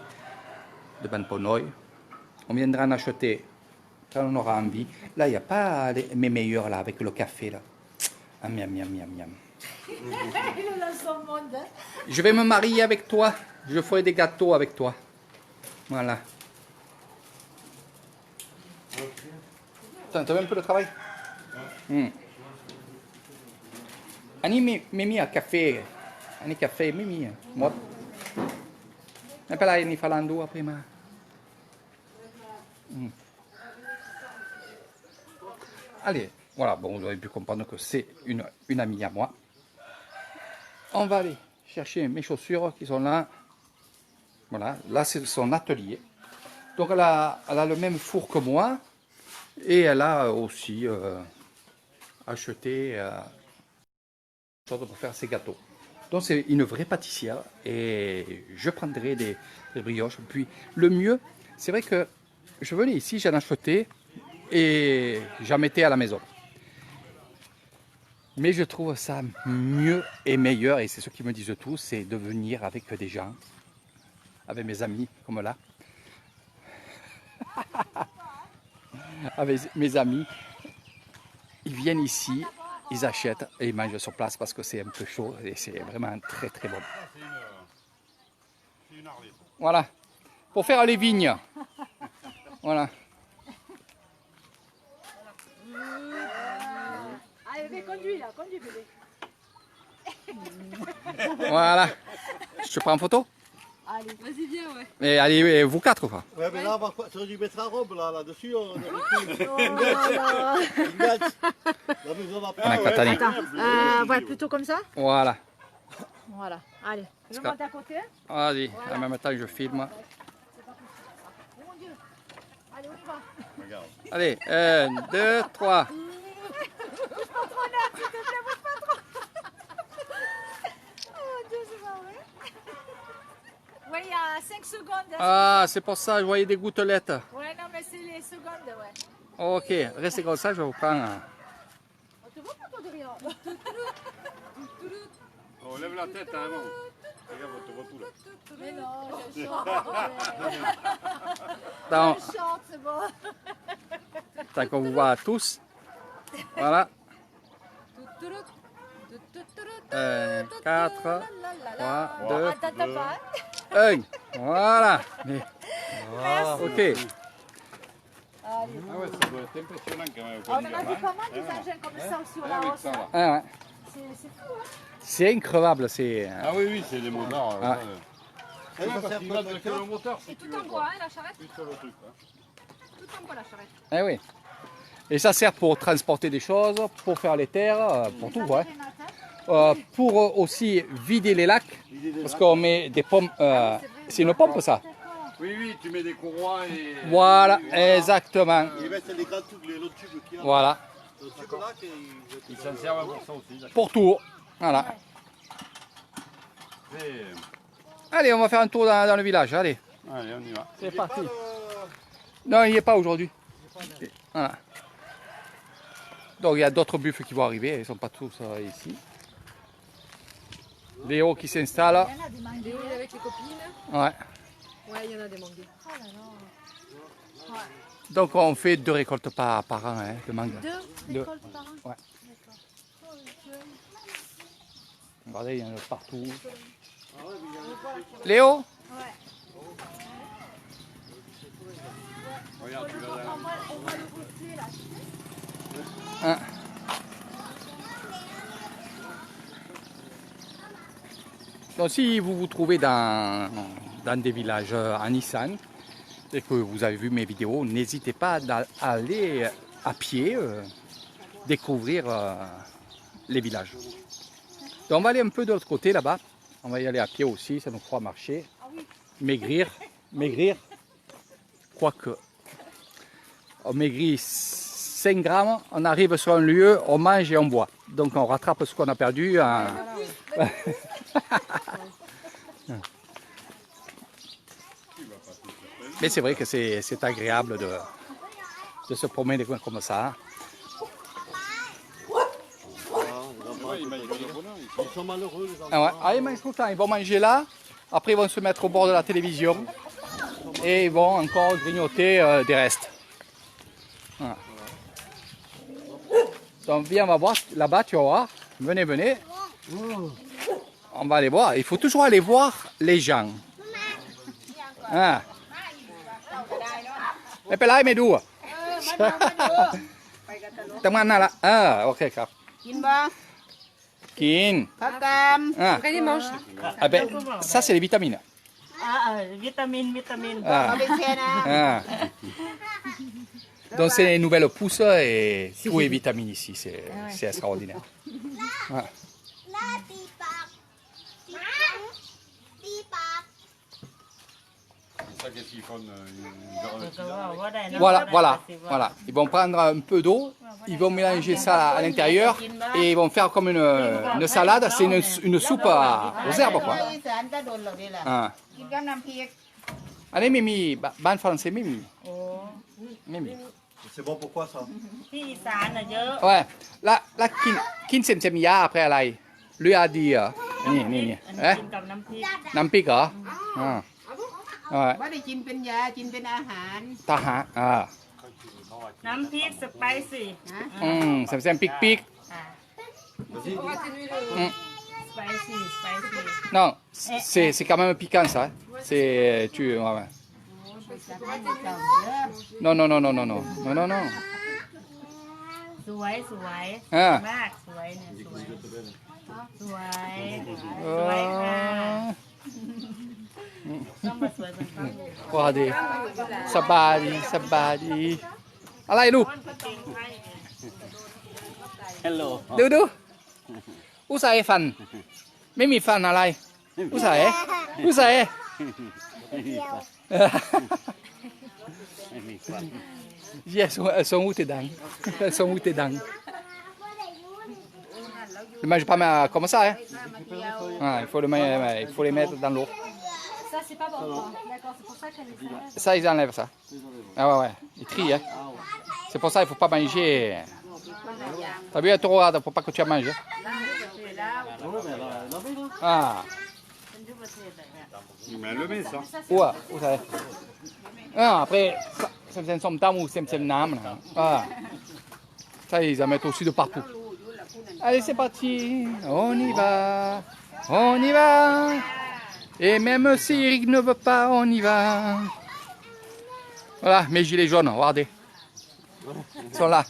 [SPEAKER 1] de Ban Ponoy. On viendra en acheter quand on aura envie. Là, il n'y a pas mes meilleurs là avec le café là. Ah, miam.
[SPEAKER 5] Il est dans son monde. Hein.
[SPEAKER 1] Je vais me marier avec toi. Je ferai des gâteaux avec toi. Voilà. T'as un peu de travail? Ani mimi a café. Ani café mimi. Moi. Et puis là, il faut l'andou après ma. Allez, voilà. Bon, vous avez pu comprendre que c'est une amie à moi. On va aller chercher mes chaussures qui sont là. Voilà, là c'est son atelier. Donc elle a le même four que moi. Et elle a aussi acheté chose pour faire ses gâteaux. Donc c'est une vraie pâtissière. Et je prendrai des brioches. Puis le mieux, c'est vrai que je venais ici, j'en achetais et j'en mettais à la maison. Mais je trouve ça mieux et meilleur, et c'est ce qu'ils me disent tous, c'est de venir avec des gens, avec mes amis, comme là. Avec mes amis, ils viennent ici, ils achètent et ils mangent sur place parce que c'est un peu chaud et c'est vraiment très très bon. Voilà, pour faire les vignes. Voilà.
[SPEAKER 5] Allez, conduis là, conduis bébé.
[SPEAKER 1] Voilà. Je te prends en photo?
[SPEAKER 5] Allez,
[SPEAKER 6] Vas-y, viens, ouais.
[SPEAKER 1] Et allez, vous quatre quoi.
[SPEAKER 2] Ouais, mais là, tu aurais dû mettre la robe là-dessus.
[SPEAKER 5] Oh là.
[SPEAKER 2] La maison va
[SPEAKER 1] On a
[SPEAKER 2] pas.
[SPEAKER 1] Catanie.
[SPEAKER 5] Attends, ouais, plutôt comme ça.
[SPEAKER 1] Voilà.
[SPEAKER 5] Voilà, allez. Je
[SPEAKER 1] que-
[SPEAKER 5] monte à côté.
[SPEAKER 1] Vas-y, en même temps je filme.
[SPEAKER 5] Oh mon Dieu. Allez, on y va.
[SPEAKER 3] Regarde.
[SPEAKER 1] Allez, 1, 2, 3.
[SPEAKER 5] Oh mon Dieu, c'est pas vrai. Ouais, il y a 5 secondes. Hein.
[SPEAKER 1] Ah, c'est pour ça, je voyais des gouttelettes.
[SPEAKER 5] Ouais, non, mais c'est les secondes, ouais.
[SPEAKER 1] Ok, restez comme ça, je vous prends.
[SPEAKER 5] On te voit pas, toi, derrière.
[SPEAKER 3] On lève la tête avant. Regarde, on te voit tout là.
[SPEAKER 5] Mais non, je chante.
[SPEAKER 1] Tant,
[SPEAKER 5] Je chante, c'est bon.
[SPEAKER 1] tant qu'on vous voit tous. Voilà. 4, 3, 2,
[SPEAKER 5] Attends pas.
[SPEAKER 1] 1. Voilà. Ok.
[SPEAKER 3] Ah ouais, ça doit être impressionnant quand même.
[SPEAKER 5] On en a vu pas mal des engins comme ça sur la hausse. Hein.
[SPEAKER 1] Ah, ouais.
[SPEAKER 5] C'est fou, hein.
[SPEAKER 1] C'est increvable, c'est.
[SPEAKER 3] Ah oui, c'est des moteurs.
[SPEAKER 1] Ah.
[SPEAKER 2] Ça
[SPEAKER 3] Parce
[SPEAKER 2] sert
[SPEAKER 3] qu'il
[SPEAKER 2] pas
[SPEAKER 3] va
[SPEAKER 2] de
[SPEAKER 3] de
[SPEAKER 2] tracteur.
[SPEAKER 3] le moteur si
[SPEAKER 6] Et
[SPEAKER 3] tu
[SPEAKER 6] tout
[SPEAKER 3] veux.
[SPEAKER 6] en bois, hein, la charrette.
[SPEAKER 3] Plus sur le truc. Hein.
[SPEAKER 6] Tout en bois, la charrette.
[SPEAKER 1] Eh oui. Et ça sert pour transporter des choses, pour faire les terres, pour tout, ouais. Pour aussi vider les lacs, parce qu'on met des pompes. C'est une pompe, ça.
[SPEAKER 3] Oui, tu mets des courroies et.
[SPEAKER 1] Voilà, exactement.
[SPEAKER 2] Ils mettent les grands tubes, les autres tubes qu'il y a.
[SPEAKER 1] Voilà,
[SPEAKER 2] Le tube là,
[SPEAKER 3] Ils s'en servent pour ça aussi. d'accord.
[SPEAKER 1] pour tout. Voilà.
[SPEAKER 3] C'est-
[SPEAKER 1] Allez, on va faire un tour dans le village. Allez,
[SPEAKER 3] Allez, on y va.
[SPEAKER 1] c'est parti. Non, il n'y est pas aujourd'hui. Voilà. Donc il y a d'autres buffles qui vont arriver, ils ne sont pas tous ici. Léo qui s'installe.
[SPEAKER 5] Il y en a des mangues.
[SPEAKER 6] Léo, il est avec les copines.
[SPEAKER 1] Ouais.
[SPEAKER 6] Ouais, il y en a des mangues.
[SPEAKER 5] Oh là là.
[SPEAKER 1] Donc on fait 2 récoltes par an hein, de mangue.
[SPEAKER 5] Deux récoltes par an.
[SPEAKER 1] Ouais.
[SPEAKER 5] D'accord. Oh, le Dieu.
[SPEAKER 1] Regardez, il y en a partout. Léo?
[SPEAKER 5] Ouais.
[SPEAKER 3] Regarde, tu l'as là.
[SPEAKER 5] On va le bosser là.
[SPEAKER 1] Hein. Donc si vous vous trouvez dans des villages en Nissan, et que vous avez vu mes vidéos, n'hésitez pas à aller à pied découvrir les villages. Donc on va aller un peu de l'autre côté là-bas. On va y aller à pied aussi, ça nous fera marcher. Maigrir. Quoique, on maigrit 5 grammes, on arrive sur un lieu, on mange et on boit. Donc on rattrape ce qu'on a perdu. Mais c'est vrai que c'est agréable de se promener comme ça.
[SPEAKER 2] Ils sont malheureux, les enfants.
[SPEAKER 1] Ah ouais. Ah, ils mangent tout le temps, ils vont manger là, après ils vont se mettre au bord de la télévision et ils vont encore grignoter des restes. Voilà. Donc viens, on va voir là-bas, tu vas voir. Venez. On va aller voir. Il faut toujours aller voir les gens. Ah. Maisไปไล่ไม่ดูอ่ะ ทำงานน่าละโอเคครับ
[SPEAKER 6] กินบ่
[SPEAKER 1] กิน
[SPEAKER 6] ผักกาม Après, il mange.
[SPEAKER 1] Ah ben, ça c'est les vitamines.
[SPEAKER 7] Vitamine.
[SPEAKER 1] Ah. Ah. Donc c'est les nouvelles pousses et tout est vitamine ici, c'est extraordinaire. Ah.
[SPEAKER 3] C'est ça qu'ils font
[SPEAKER 1] Voilà. Ils vont prendre un peu d'eau, ils vont mélanger ça à l'intérieur et ils vont faire comme une salade. C'est une soupe aux herbes, quoi. Ah.
[SPEAKER 6] กินกับน้ำพริก
[SPEAKER 1] Allez, Mimi, ban français, Mimi.
[SPEAKER 7] โอ้
[SPEAKER 1] Mimi.
[SPEAKER 2] C'est bon pourquoi ça?
[SPEAKER 7] ที่อีสานน่ะเยอะ
[SPEAKER 1] Ouais, là, Kin Semsemia après Alay. Lui a dit, ni.
[SPEAKER 7] อันนี้
[SPEAKER 1] Hein?
[SPEAKER 7] กินกับน้ำพริก
[SPEAKER 1] Nampik, hein? Ah. Ouais.
[SPEAKER 6] ไม่ได้กินเป็นยากินเป็นอาหาร
[SPEAKER 1] Taha. Ah.
[SPEAKER 7] น้ำพริกสไปซี่
[SPEAKER 1] Semsem pic.
[SPEAKER 7] อ่า
[SPEAKER 2] Vas-y.
[SPEAKER 7] สไปซี่
[SPEAKER 1] Non, c'est quand même piquant ça. C'est. Ouais. Non.
[SPEAKER 7] สวย
[SPEAKER 1] Ah.
[SPEAKER 7] มากสวยเนี่ยสวยค่ะต้องมาสวยเป็นต้อง
[SPEAKER 1] Regardez. Sabadi. Allez, nous.
[SPEAKER 7] เก่งไทยเนี่ย
[SPEAKER 2] Hello.
[SPEAKER 1] Du. Où ça est, fan? Mais mi fan, allez. Où ça est? Yes, elles sont où tes dents? Ne mange pas comme ça, hein? Ah, il faut les mettre dans l'eau.
[SPEAKER 5] Ça, c'est pas bon. D'accord, c'est pour ça qu'elle est salade.
[SPEAKER 1] Ça, ils enlèvent ça. Ah ouais, ils trient, hein? C'est pour ça qu'il ne faut pas manger. T'as vu, tu regardes pour pas que tu en manges. Ah,
[SPEAKER 3] Mais le met ça.
[SPEAKER 1] où ça est? Ah, après, c'est som tam ou c'est nam. Ah. Ça, ils en mettent aussi de partout. Allez, c'est parti. On y va. Et même si Eric ne veut pas, on y va. Voilà, mes gilets jaunes, regardez. Ils sont là.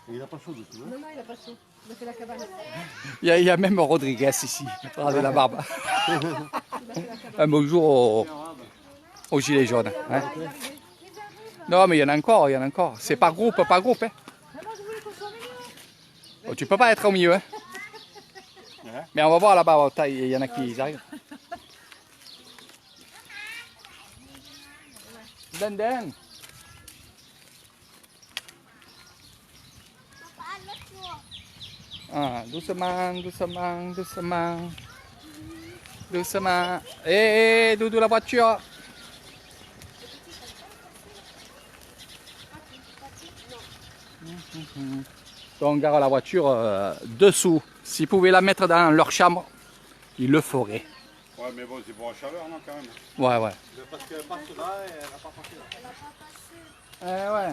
[SPEAKER 2] Il n'a pas chaud du tout. Hein?
[SPEAKER 6] Non, il a pas chaud. Il a fait la cabane.
[SPEAKER 1] Il y a même Rodriguez ici. Regardez la barbe. Un bonjour aux gilets jaunes. Hein. Non, mais il y en a encore. C'est par groupe. Hein. Oh, tu peux pas être au milieu. Hein. Mais on va voir là-bas. Il y en a qui arrivent. Dan. Ah, doucement. Hé, Doudou, la voiture. Donc, on garde la voiture dessous. S'ils pouvaient la mettre dans leur chambre, ils le feraient.
[SPEAKER 3] Ouais, mais bon, c'est pour la chaleur, non, quand même.
[SPEAKER 1] Ouais.
[SPEAKER 2] Parce qu'elle passe là et elle n'a pas passé là.
[SPEAKER 1] Ouais.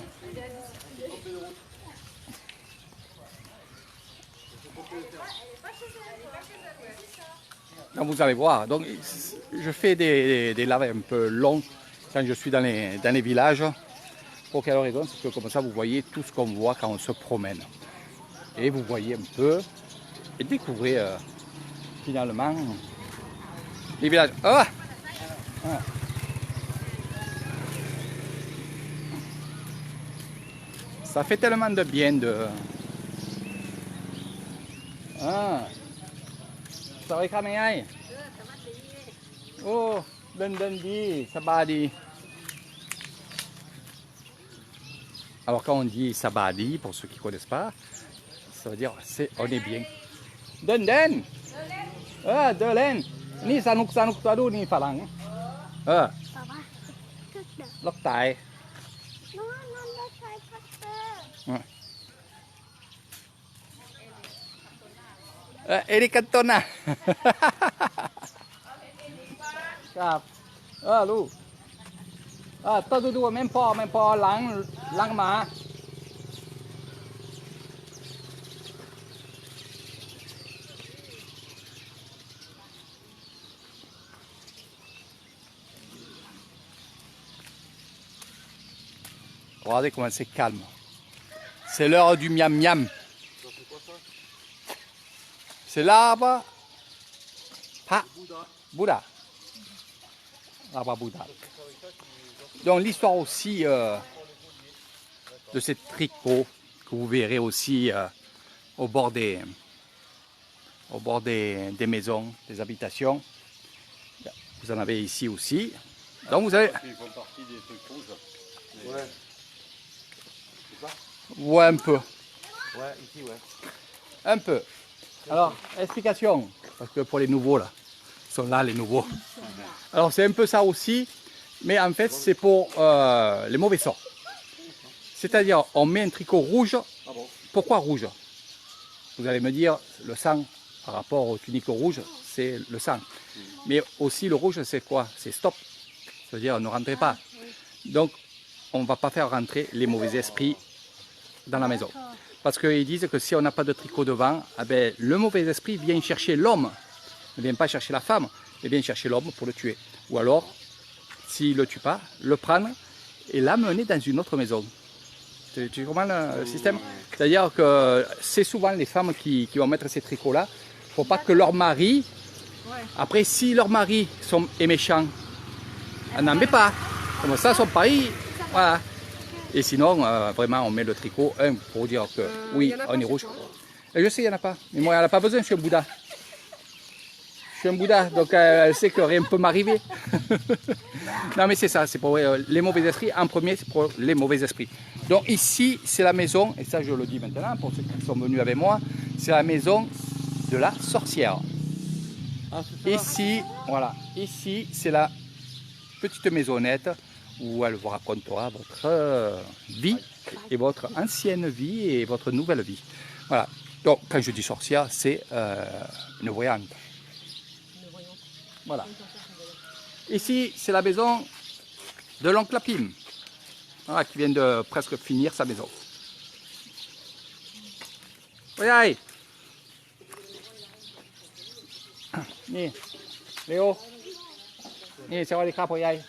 [SPEAKER 1] Donc vous allez voir, donc je fais des lives un peu longs quand je suis dans les villages. Pour quelle raison? Parce que comme ça vous voyez tout ce qu'on voit quand on se promène. Et vous voyez un peu et découvrez finalement les villages. Ça fait tellement de bien de... Ah. Ça va quand même. Oh, Lundi, ça va dire. Alors quand on dit sabadi, pour ceux qui ne connaissent pas, ça veut dire on est bien. Den. Ah, Delen. Ni sanuk tadu ni falang. Ah. Lóc tại. Eric Cantona. ครับลูกต้องดูแม่พอหลังหมา Regardez comment c'est calme. C'est l'heure du miam miam. C'est l'arbre. Ah, Bouddha. L'arbre Bouddha. Donc l'histoire aussi de ces tricots que vous verrez aussi au bord des maisons, des habitations. Vous en avez ici aussi. Donc vous avez...
[SPEAKER 3] Ils font partie des trucs rouges.
[SPEAKER 2] Ouais.
[SPEAKER 1] Ouais, un peu.
[SPEAKER 2] Ouais, ici, ouais.
[SPEAKER 1] Un peu. Alors, explication, parce que pour les nouveaux là, ils sont là les nouveaux. Alors c'est un peu ça aussi, mais en fait c'est pour les mauvais sorts. C'est-à-dire on met un tricot rouge. Pourquoi rouge? Vous allez me dire le sang par rapport au tunique rouge, c'est le sang. Mais aussi le rouge c'est quoi? C'est stop. Ça veut dire ne rentrez pas. Donc on ne va pas faire rentrer les mauvais esprits dans la maison. Parce qu'ils disent que si on n'a pas de tricot devant, eh ben, le mauvais esprit vient chercher l'homme. Ne vient pas chercher la femme, mais vient chercher l'homme pour le tuer. Ou alors, s'il ne le tue pas, le prendre et l'amener dans une autre maison. Tu comprends le système? C'est-à-dire que c'est souvent les femmes qui vont mettre ces tricots-là. Il ne faut pas que leur mari... Après, si leur mari est méchant, on n'en met pas. Comme ça, son pari... Voilà. Et sinon, vraiment, on met le tricot, pour dire que oui, on est rouge. Et je sais, il n'y en a pas. Mais moi, elle n'a pas besoin, je suis un Bouddha. Je suis un Bouddha, donc elle sait que rien ne peut m'arriver. Non, mais c'est ça, c'est pour les mauvais esprits. En premier, c'est pour les mauvais esprits. Donc ici, c'est la maison, et ça je le dis maintenant, pour ceux qui sont venus avec moi, c'est la maison de la sorcière. Ici, voilà, ici, c'est la petite maisonnette où elle vous racontera votre vie et votre ancienne vie et votre nouvelle vie. Voilà. Donc, quand je dis sorcière, c'est une voyante. Voilà. Ici, c'est la maison de l'oncle Lapim, voilà, qui vient de presque finir sa maison. Regardez. Ni, Léo. Ni, c'est quoi les crapes, regardez.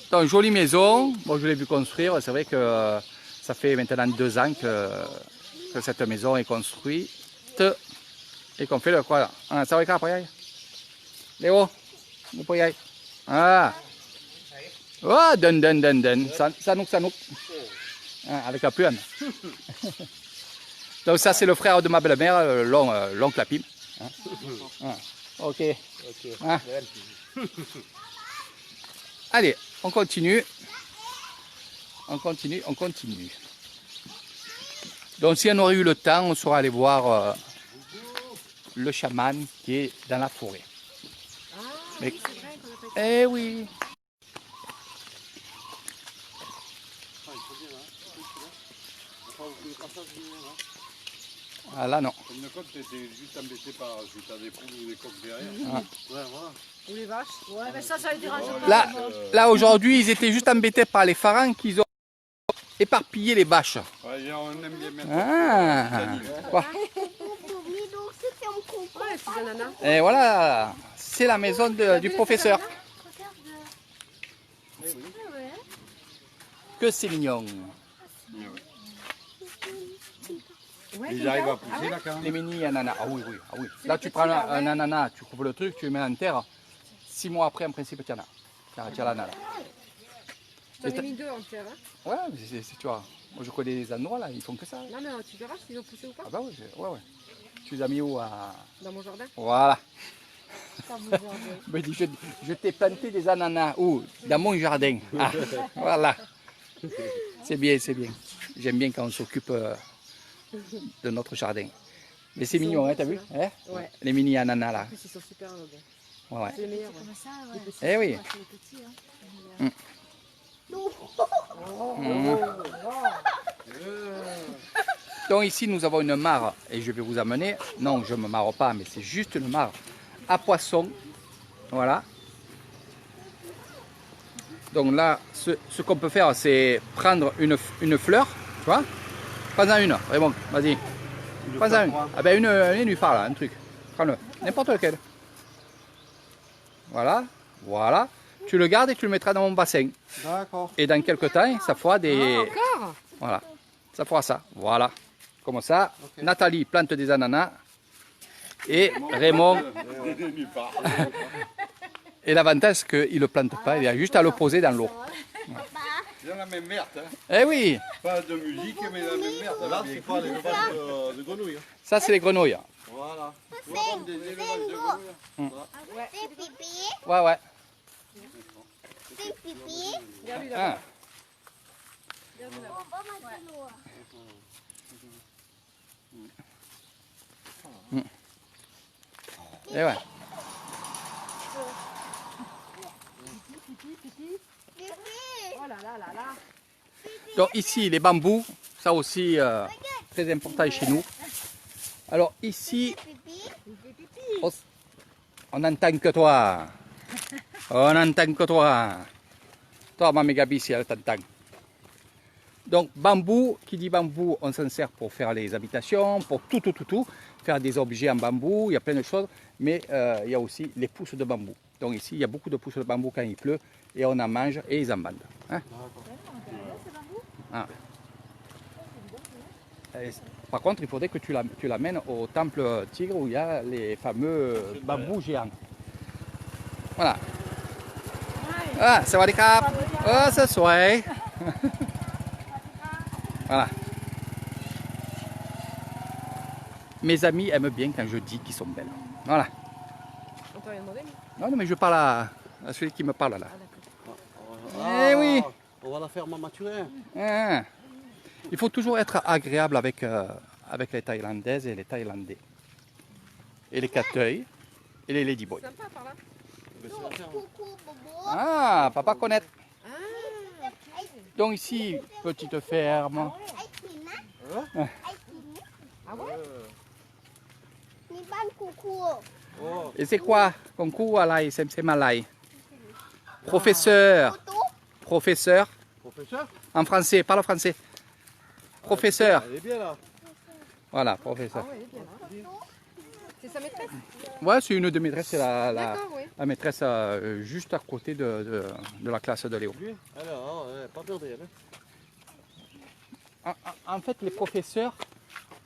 [SPEAKER 1] Donc, jolie maison. Bon, je l'ai vu construire. C'est vrai que ça fait maintenant 2 ans que cette maison est construite et qu'on fait le quoi là. Ah, ça va être après. Léo, vous pouvez y aller. Ah, oh, den. Sanouk. Ah, avec la plume. Donc, ça, c'est le frère de ma belle-mère, l'oncle Lapim. Ah, ok. Ah. Allez, on continue. Donc si on aurait eu le temps, on serait allé voir le chaman qui est dans la forêt. Mais... Eh oui. Ah là non.
[SPEAKER 3] Comme le coq, tu étais juste embêté par si tu as des poules ou des coqs derrière.
[SPEAKER 1] Ah.
[SPEAKER 2] Ouais, voilà.
[SPEAKER 6] Ou les vaches.
[SPEAKER 5] Ouais, mais ça les dérange pas.
[SPEAKER 1] Là aujourd'hui, ils étaient juste embêtés par les pharaons qui ont éparpillé les vaches.
[SPEAKER 3] Ouais, on aime bien mettre.
[SPEAKER 1] Ah. Quoi.
[SPEAKER 6] Ouais, c'est un ananas.
[SPEAKER 1] Et voilà, c'est la maison du professeur. Que c'est mignon.
[SPEAKER 6] Ouais,
[SPEAKER 3] Ils arrivent à pousser là quand même.
[SPEAKER 1] Les mini ananas. Ah oui. Là tu prends un ananas, tu coupes le truc, tu le mets en terre. 6 mois après, en principe, tu en as. Tu as la nana.
[SPEAKER 6] J'en ai mis 2 entières. Hein.
[SPEAKER 1] Ouais, mais tu vois, moi je connais des endroits là, ils font que ça.
[SPEAKER 6] Non, mais tu verras s'ils ont poussé ou pas.
[SPEAKER 1] Ah bah ouais, ouais. Tu les as mis où
[SPEAKER 6] Dans mon jardin.
[SPEAKER 1] Voilà.
[SPEAKER 5] Ça vous jure.
[SPEAKER 1] Je me dis, je t'ai planté des ananas où? Dans mon jardin. Ah, voilà. C'est bien, c'est bien. J'aime bien quand on s'occupe de notre jardin. Mais c'est mignon, hein, t'as vu hein?
[SPEAKER 6] Ouais.
[SPEAKER 1] Les mini ananas là.
[SPEAKER 6] En plus, ils sont super bons.
[SPEAKER 1] Ouais, ouais.
[SPEAKER 6] C'est les meilleurs.
[SPEAKER 5] Comme ça, ouais.
[SPEAKER 1] Eh oui.
[SPEAKER 5] C'est les petits, hein.
[SPEAKER 1] Donc ici nous avons une mare et je vais vous amener, non je ne me marre pas mais c'est juste une mare à poissons, voilà. Donc là ce qu'on peut faire c'est prendre une fleur, tu vois, prends-en une, Raymond, vas-y, prends-en une, ah ben une nénuphar là, un truc, prends-le, n'importe lequel, voilà, voilà, tu le gardes et tu le mettras dans mon bassin.
[SPEAKER 2] D'accord.
[SPEAKER 1] Et dans quelques temps ça fera des...
[SPEAKER 6] Encore.
[SPEAKER 1] Voilà, ça fera ça, voilà. Comme ça,
[SPEAKER 2] Ok.
[SPEAKER 1] Nathalie plante des ananas et Raymond. Et l'avantage c'est qu'il ne le plante pas, il a juste à le poser dans l'eau.
[SPEAKER 3] Dans la même merde, hein.
[SPEAKER 1] Eh oui,
[SPEAKER 3] Pas de musique, mais dans la même merde.
[SPEAKER 2] Là, c'est quoi les vaches de grenouilles hein.
[SPEAKER 1] ça c'est les grenouilles.
[SPEAKER 2] Voilà.
[SPEAKER 3] Tu vois, comme des élevages de grenouilles.
[SPEAKER 8] C'est pipi,
[SPEAKER 1] Ouais, ouais.
[SPEAKER 8] c'est pipi.
[SPEAKER 6] Regarde lui
[SPEAKER 1] Ah.
[SPEAKER 6] là-bas.
[SPEAKER 1] Et ouais.
[SPEAKER 6] Oh là là là là.
[SPEAKER 1] Donc ici les bambous, ça aussi très important chez nous. Alors ici, on n'entend que toi. On n'entend que toi. Toi, ma mégabi, si elle t'entend. Donc bambou, qui dit bambou, on s'en sert pour faire les habitations, pour tout. Faire des objets en bambou, il y a plein de choses. Mais il y a aussi les pousses de bambou. Donc ici, il y a beaucoup de pousses de bambou quand il pleut. Et on en mange et ils en vendent. Hein? Ah. Et par contre, il faudrait que tu l'amènes au temple tigre où il y a les fameux bambous géants. Voilà. Ah, ça va les cap. Oh, ça soit. Voilà. Mes amis aiment bien quand je dis qu'ils sont belles. Voilà.
[SPEAKER 6] On t'a rien demandé, lui.
[SPEAKER 1] Non, mais je parle à celui qui me parle là.
[SPEAKER 2] Ah,
[SPEAKER 1] Eh oui.
[SPEAKER 2] On va la faire maturer.
[SPEAKER 1] Ah. Il faut toujours être agréable avec les Thaïlandaises et les Thaïlandais. Et les Kateuils et les Ladyboys.
[SPEAKER 6] Sympa par là.
[SPEAKER 8] Coucou, Bobo.
[SPEAKER 1] Ah, papa connaît.
[SPEAKER 6] Ah.
[SPEAKER 1] Donc ici, petite ferme.
[SPEAKER 6] Ah ouais.
[SPEAKER 8] Ni ban coucou.
[SPEAKER 2] Oh.
[SPEAKER 1] Et c'est quoi? Concours alai, c'est malai. Professeur.
[SPEAKER 8] Toutou.
[SPEAKER 1] Professeur.
[SPEAKER 2] Professeur.
[SPEAKER 1] En français, parle français. Professeur.
[SPEAKER 2] Elle est bien là.
[SPEAKER 1] Voilà, professeur.
[SPEAKER 6] Ah ouais, il est bien là. C'est sa maîtresse.
[SPEAKER 1] Ouais, c'est une de maîtresses, c'est la
[SPEAKER 6] D'accord, oui.
[SPEAKER 1] maîtresse juste à côté de la classe de Léo.
[SPEAKER 2] Lui. Alors, pas perdre elle.
[SPEAKER 1] En fait, les professeurs,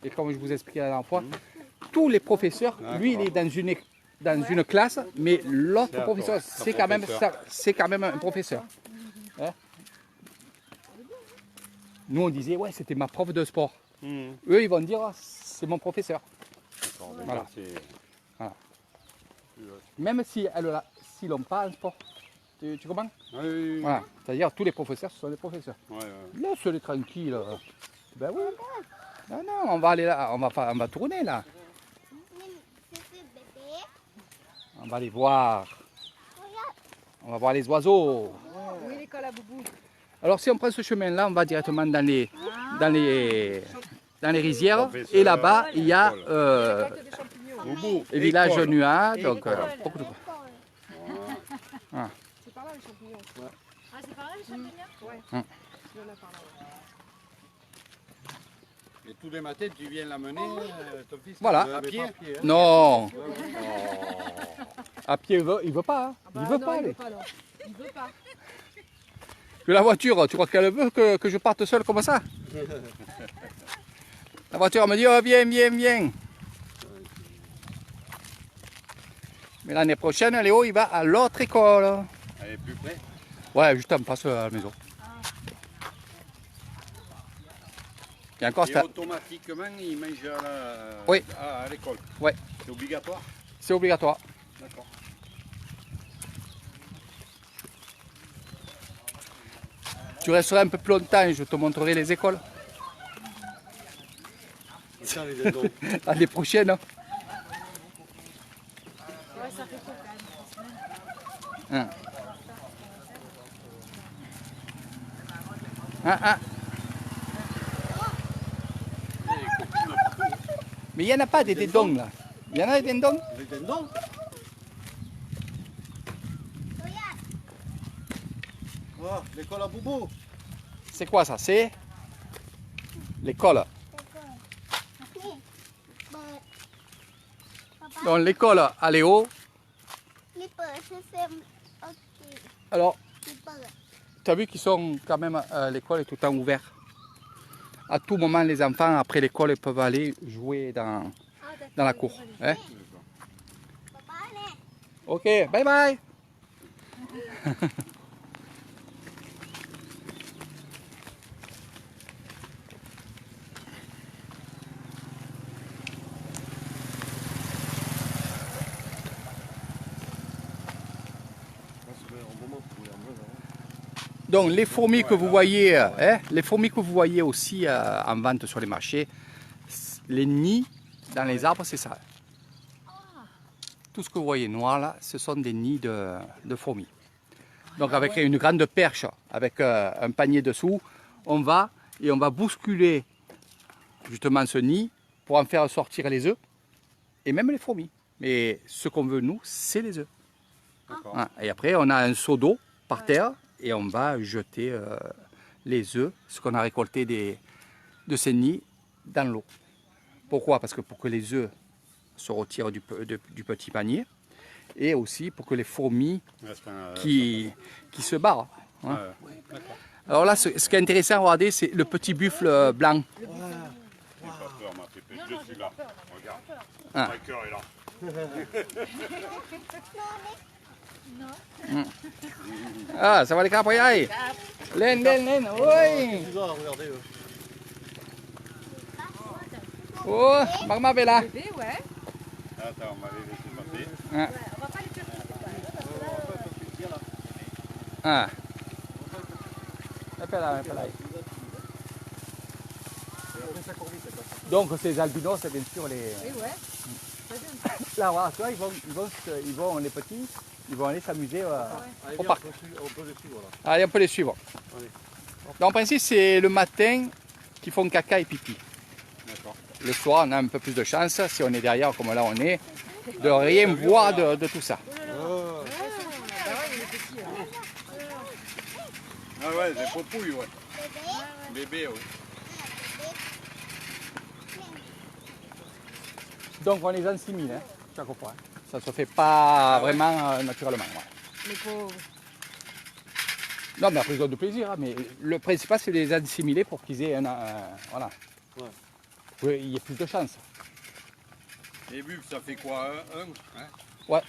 [SPEAKER 1] et comme je vous expliquais la dernière fois, tous les professeurs, lui il est dans une classe, mais l'autre
[SPEAKER 3] D'accord,
[SPEAKER 1] professeur,
[SPEAKER 3] c'est un
[SPEAKER 1] c'est quand même un professeur. Hein? Nous on disait, ouais, c'était ma prof de sport. Eux ils vont dire, ah, c'est mon professeur. Voilà. Même si s'ils l'ont pas en sport. Tu comprends?
[SPEAKER 3] Oui.
[SPEAKER 1] Voilà. C'est-à-dire tous les professeurs, ce sont des professeurs.
[SPEAKER 3] Ouais.
[SPEAKER 1] Laisse-les tranquilles. Ben oui. Non, non, on va aller là, on va tourner là.
[SPEAKER 8] C'est bébé.
[SPEAKER 1] On va aller voir. On va voir les oiseaux.
[SPEAKER 6] Où est l'école à Boubou?
[SPEAKER 1] Alors si on prend ce chemin-là, on va directement dans les rizières.
[SPEAKER 3] Professeur.
[SPEAKER 1] Et là-bas, il y a
[SPEAKER 6] Récolte des champignons.
[SPEAKER 1] les villages
[SPEAKER 3] École.
[SPEAKER 1] nuas. Donc beaucoup de...
[SPEAKER 6] C'est par là les champignons.
[SPEAKER 5] Ah, c'est par là les champignons?
[SPEAKER 6] Ouais.
[SPEAKER 1] Hum.
[SPEAKER 6] Il y en a par là.
[SPEAKER 3] Et tous les matins, tu viens l'amener, ton fils.
[SPEAKER 1] Voilà.
[SPEAKER 3] À pied.
[SPEAKER 1] Non. À pied, il veut pas. Hein.
[SPEAKER 6] Ah bah
[SPEAKER 1] Il veut
[SPEAKER 6] non,
[SPEAKER 1] pas
[SPEAKER 6] il
[SPEAKER 1] aller.
[SPEAKER 6] veut pas, non. Il veut pas.
[SPEAKER 1] Que la voiture, tu crois qu'elle veut que je parte seul comme ça? La voiture elle me dit, oh viens. Mais l'année prochaine, Léo, il va à l'autre école.
[SPEAKER 3] Elle est plus près.
[SPEAKER 1] Ouais, juste en face à la maison. Et encore,
[SPEAKER 3] Et automatiquement, il mange
[SPEAKER 1] Oui.
[SPEAKER 3] à l'école.
[SPEAKER 1] Ouais.
[SPEAKER 3] C'est obligatoire.
[SPEAKER 1] C'est obligatoire.
[SPEAKER 3] D'accord.
[SPEAKER 1] Tu resteras un peu plus longtemps et je te montrerai les écoles.
[SPEAKER 2] Ça, les dindons.
[SPEAKER 1] L'année prochaine.
[SPEAKER 5] Ouais, ça fait quoi quand même?
[SPEAKER 1] 1. 1. Mais il n'y en a pas des dindons là. Il y en a des dindons?
[SPEAKER 2] Les dindons. Oh, l'école à Boubou.
[SPEAKER 1] C'est quoi ça? C'est l'école. Donc l'école à Léo.
[SPEAKER 8] นี่เปิดซิสเต็มโอเค
[SPEAKER 1] Alors,
[SPEAKER 8] นี่เปิด
[SPEAKER 1] tu as vu qu'ils sont quand même, l'école est tout le temps ouverte. À tout moment, les enfants, après l'école, ils peuvent aller jouer dans la cour. Hein?
[SPEAKER 8] ป๊าป๊าเนี่ย
[SPEAKER 1] Ok, bye bye. Donc les fourmis que vous voyez, les fourmis que vous voyez aussi en vente sur les marchés, les nids dans les arbres, c'est ça. Tout ce que vous voyez noir là, ce sont des nids de fourmis. Donc avec une grande perche, avec un panier dessous, on va bousculer justement ce nid pour en faire sortir les œufs et même les fourmis. Mais ce qu'on veut nous, c'est les œufs.
[SPEAKER 3] D'accord.
[SPEAKER 1] Ah, et après, on a un seau d'eau par terre et on va jeter les œufs, ce qu'on a récolté de ces nids, dans l'eau. Pourquoi? Parce que pour que les œufs se retirent du petit panier et aussi pour que les fourmis qui se barrent. Hein. Alors là, ce qui est intéressant, regardez, c'est le petit buffle blanc.
[SPEAKER 3] N'aie pas peur, ma pépé, je suis là. Regarde.
[SPEAKER 1] Ah.
[SPEAKER 3] Mon cœur est là.
[SPEAKER 1] Ah, ça va les capoyais. Len, oui.
[SPEAKER 2] Tu dois regarder.
[SPEAKER 1] Oh, Marma Bella.
[SPEAKER 6] Bébé, ouais.
[SPEAKER 3] Attends, on va les laisser passer.
[SPEAKER 1] Ah.
[SPEAKER 6] On va pas les faire tout ça.
[SPEAKER 1] Ah. Appelle-la. Donc ces albinos, c'est bien sûr les...
[SPEAKER 6] Oui, ouais.
[SPEAKER 1] Là, voilà, tu vois, ils vont, les petits, ils vont aller s'amuser
[SPEAKER 2] Allez,
[SPEAKER 1] au
[SPEAKER 2] viens,
[SPEAKER 1] parc.
[SPEAKER 2] on peut les suivre là.
[SPEAKER 1] Allez, on peut les suivre.
[SPEAKER 2] Allez.
[SPEAKER 1] Donc, en principe, c'est le matin qu'ils font caca et pipi.
[SPEAKER 3] D'accord.
[SPEAKER 1] Le soir, on a un peu plus de chance, si on est derrière comme là on est, de rien voir de tout ça.
[SPEAKER 3] Ah ouais, des popouilles, ouais. Bébé, oui.
[SPEAKER 1] Donc on les ensimile, hein, chaque fois. Ça ne se fait pas vraiment naturellement. Ouais.
[SPEAKER 6] Les pauvres.
[SPEAKER 1] Non, mais après ils ont de plaisir. Hein, mais le principal, c'est de les assimiler pour qu'ils aient voilà.
[SPEAKER 2] Ouais.
[SPEAKER 1] Pour qu'il y ait plus de chance.
[SPEAKER 3] Les bulbes, ça fait quoi? Un hein?
[SPEAKER 1] Ouais,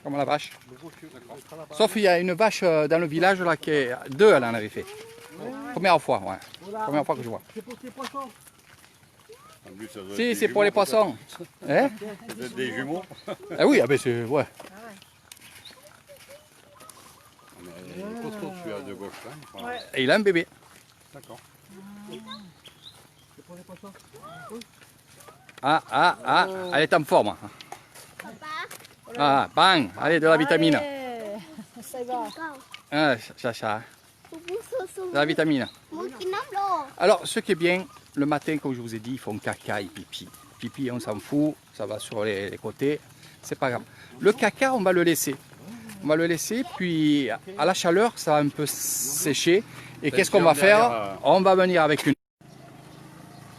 [SPEAKER 1] comme la vache. Sauf qu'il y a une vache dans le village là qui est... Deux, elle en avait fait. Première fois, ouais. Première fois que je vois.
[SPEAKER 2] C'est pour tes poissons.
[SPEAKER 3] En plus, ça doit être
[SPEAKER 1] Si,
[SPEAKER 3] des
[SPEAKER 1] c'est pour les
[SPEAKER 3] jumeaux,
[SPEAKER 1] poissons. Hein?
[SPEAKER 3] peut-être des jumeaux.
[SPEAKER 1] Ah oui, ah ben c'est... Ouais.
[SPEAKER 3] Les costauds, celui-là de gauche, là. Enfin,
[SPEAKER 1] Et il a un bébé.
[SPEAKER 3] D'accord.
[SPEAKER 2] C'est pour les poissons.
[SPEAKER 1] Ah, elle est en forme. Ah, bang, allez, de la vitamine.
[SPEAKER 5] Allez, ça va.
[SPEAKER 1] Ah, ça.
[SPEAKER 8] Boubou, soso.
[SPEAKER 1] De la vitamine.
[SPEAKER 8] มึงกินน้ำโล
[SPEAKER 1] Alors, ce qui est bien, le matin, comme je vous ai dit, ils font caca et pipi. Pipi, on s'en fout, ça va sur les côtés, c'est pas grave. Le caca, on va le laisser. On va le laisser, puis à la chaleur, ça va un peu sécher. Et qu'est-ce qu'on va faire? On va venir avec une...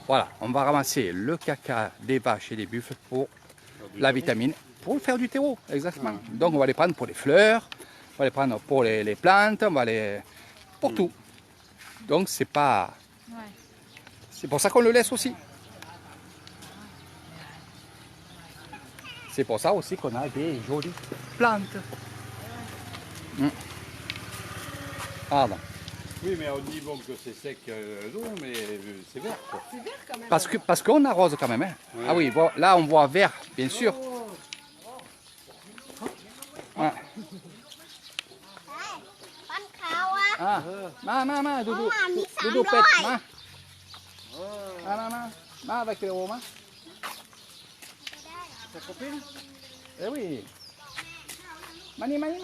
[SPEAKER 1] Voilà, on va ramasser le caca des vaches et des buffles pour la vitamine, pour faire du terreau, exactement. Donc on va les prendre pour les fleurs, on va les prendre pour les plantes, on va les... pour tout. Donc c'est pas... C'est pour ça qu'on le laisse aussi. C'est pour ça aussi qu'on a des jolies plantes. Pardon.
[SPEAKER 3] Oui, mais on dit bon que c'est sec l'eau, mais c'est vert quoi.
[SPEAKER 6] C'est vert quand même.
[SPEAKER 1] Parce qu'on arrose quand même. Hein.
[SPEAKER 3] Ouais.
[SPEAKER 1] Ah oui, bon, là on voit vert, bien sûr. Ouais.
[SPEAKER 8] ปั้นขาวอ่ะ
[SPEAKER 1] Ah, ma, Doudou.
[SPEAKER 8] Oh, mamie, ça
[SPEAKER 1] Doudou,
[SPEAKER 8] me
[SPEAKER 1] pète,
[SPEAKER 8] noie.
[SPEAKER 1] ma, avec le haut, ma.
[SPEAKER 3] Ta copine?
[SPEAKER 1] Eh oui. Mani, ma.
[SPEAKER 6] Je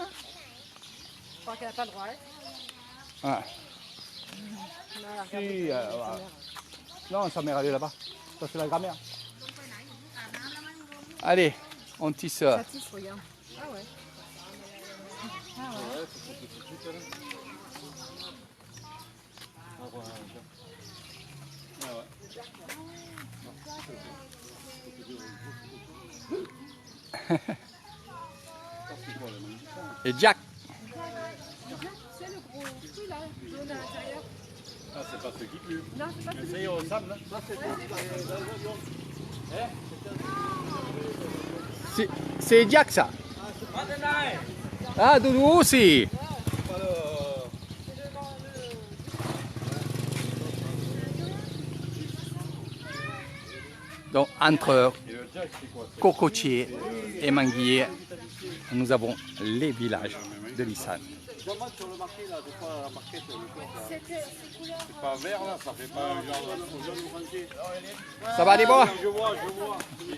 [SPEAKER 6] crois qu'elle n'a pas le droit. Hein.
[SPEAKER 1] Ah.
[SPEAKER 6] Non, elle a
[SPEAKER 1] Si,
[SPEAKER 6] regardé
[SPEAKER 1] voilà. Non, sa mère, elle est là-bas. Ça, c'est la grand-mère. Allez, on tisse.
[SPEAKER 6] Ça tisse, regarde. Ah ouais.
[SPEAKER 1] Et Jack.
[SPEAKER 6] C'est le gros fruit là, jaune à l'intérieur.
[SPEAKER 3] Ah, c'est pas ce qui pue.
[SPEAKER 6] Non, c'est pas
[SPEAKER 3] Mais ça y ressemble. Hein.
[SPEAKER 1] C'est Jack, ça. Ah, Doudou aussi. Donc, entre
[SPEAKER 3] Et le jack, c'est quoi?
[SPEAKER 1] cocotier et manguier, nous avons les villages de Lissane.
[SPEAKER 2] Demande sur le marché là, de quoi la marquette, le corps, là.
[SPEAKER 3] C'est pas vert là, ça fait pas genre jaune orange.
[SPEAKER 1] Ça va, des bois?
[SPEAKER 3] Je vois. Mais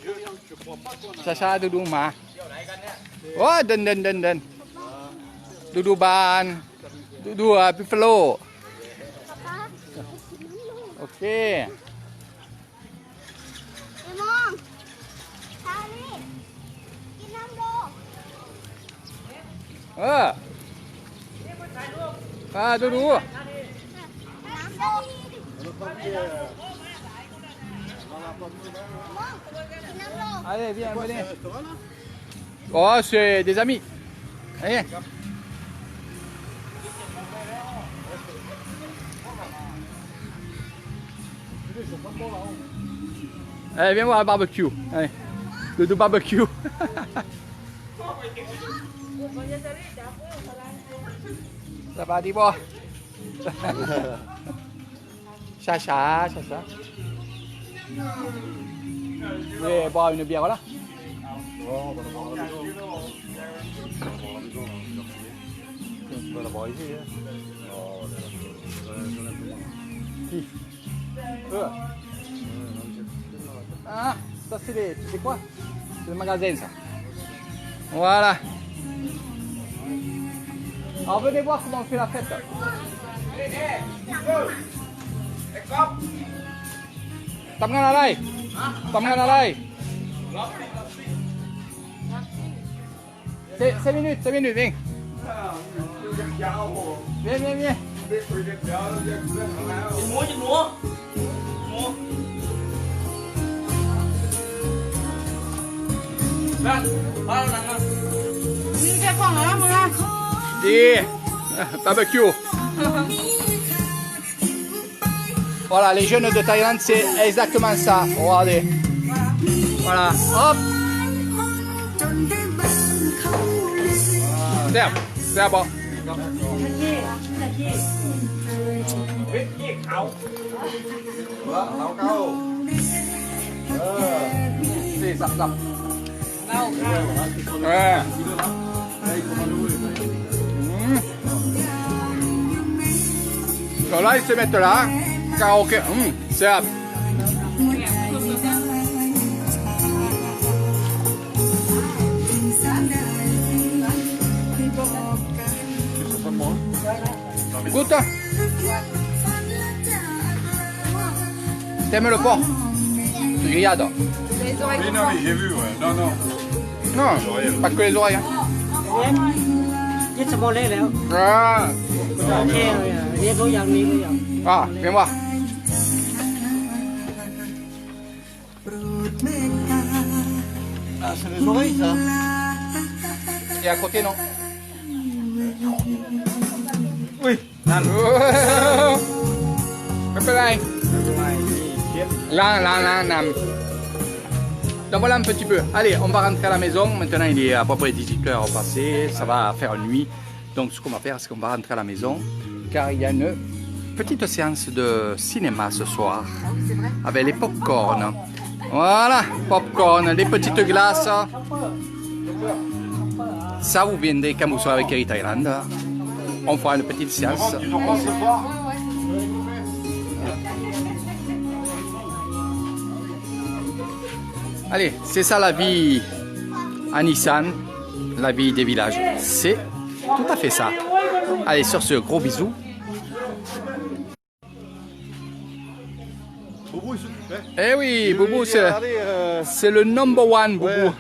[SPEAKER 3] je crois pas qu'on a.
[SPEAKER 1] Chacha, Doudou, ma. Oh, den. Doudou ban. Doudou buffalo. Ok.
[SPEAKER 8] ไปมองชาลีกินน้ำโล
[SPEAKER 1] Ah, Doudou.
[SPEAKER 8] น้ำโล
[SPEAKER 1] Allez, viens, venez. Oh, c'est des amis. Allez. Allez, viens voir le barbecue. Allez. Le barbecue. Ça va, dis-moi. Chacha. Vous voulez boire une bière là? On peut la boire ici. Qui? Eux. Ah, ça c'est les... Tu sais quoi? C'est le magasin ça. Voilà. Alors venez voir comment on fait la fête. Tầm ngăn ở đây. Tầm ngăn ở đây. C'est minutes, viens. Viens. Đi. Barbecue. Voilà, les jeunes de Thaïlande, c'est exactement ça. Regardez. Voilà, hop. C'est bon. C'est ça. Ouais. Donc là, ils se mettent là. Karaoké. C'est hop. Goûte. T'aimes le porc? Tu grillades.
[SPEAKER 6] Les oreilles.
[SPEAKER 3] Oui, non, mais j'ai vu, ouais. Non.
[SPEAKER 1] Non, pas que les oreilles. Hein.
[SPEAKER 7] ยึดสมองเละแล้ว
[SPEAKER 1] Ah,
[SPEAKER 7] แช่เลยอ่ะเรียกเขาอย่างนี้ก็อย่าง
[SPEAKER 1] ah, viens voir.
[SPEAKER 2] Ah, c'est les oreilles ça.
[SPEAKER 1] Et à côté, non?
[SPEAKER 2] Oui.
[SPEAKER 1] ไม่เป็นไร ล้างน้ำ Donc voilà un petit peu. Allez, on va rentrer à la maison. Maintenant, il est à peu près 18h passé. Ça va faire nuit. Donc ce qu'on va faire, c'est qu'on va rentrer à la maison. Car il y a une petite séance de cinéma ce soir. Avec les pop-corn. Voilà, pop-corn, les petites glaces. Ça, vous viendrez quand vous serez avec Kerry Thailand. On fera une petite séance. Allez, c'est ça la vie à Nissan, la vie des villages. C'est tout à fait ça. Allez, sur ce, gros bisous.
[SPEAKER 2] Boubou, il s'occupe, hein.
[SPEAKER 1] Eh oui, Boubou,
[SPEAKER 2] Il est venu dire, allez,
[SPEAKER 1] c'est le number one, Boubou.
[SPEAKER 2] ouais.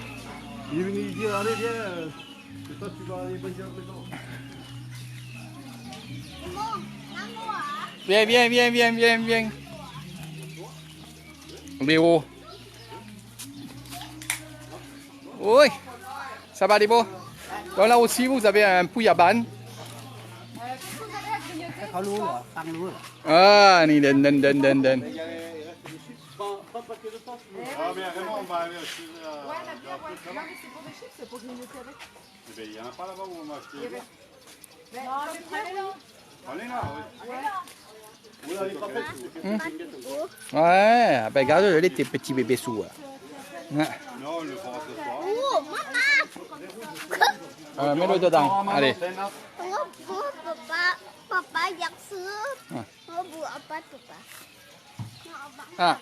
[SPEAKER 2] Il est venu dire, allez, viens, c'est toi, tu vas aller baiser à la maison.
[SPEAKER 1] Viens, viens, viens, viens, viens, viens. Léo. Oui, ça va les beaux. Donc là aussi, vous avez un pouyaban. Ah, ni den den den den den.
[SPEAKER 2] Il reste des chips, pas un paquet de pâtes.
[SPEAKER 3] Ah, mais vraiment, on va aller acheter la.
[SPEAKER 6] Ouais, la bière, ouais. Non, mais c'est pour des chips, c'est pour grignoter avec.
[SPEAKER 3] Eh ben, il n'y en a pas là-bas où on va acheter.
[SPEAKER 6] Mais non, mais prenez-le.
[SPEAKER 3] On est là, oui.
[SPEAKER 2] Oui, allez, pas fait.
[SPEAKER 1] Ouais, ben regarde-les tes petits bébés sous.
[SPEAKER 3] Non, on le fera ce soir.
[SPEAKER 8] Oh, maman.
[SPEAKER 1] Mets-le dedans, allez.
[SPEAKER 8] Papaอยากซื้อบัวเอาไปตุ๊กตา
[SPEAKER 1] Ah.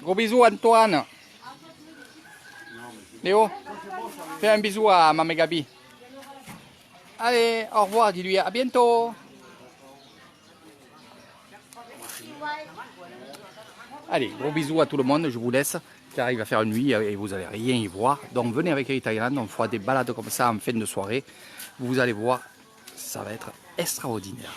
[SPEAKER 1] Gros bisous Antoine. Léo, fais un bisou à Maman Gabi. Allez, au revoir, dis-lui à bientôt. Allez, gros bisous à tout le monde, je vous laisse, car il va faire nuit et vous n'allez rien y voir. Donc venez avec Kerry Thailand, on fera des balades comme ça en fin de soirée. Vous allez voir, ça va être extraordinaire.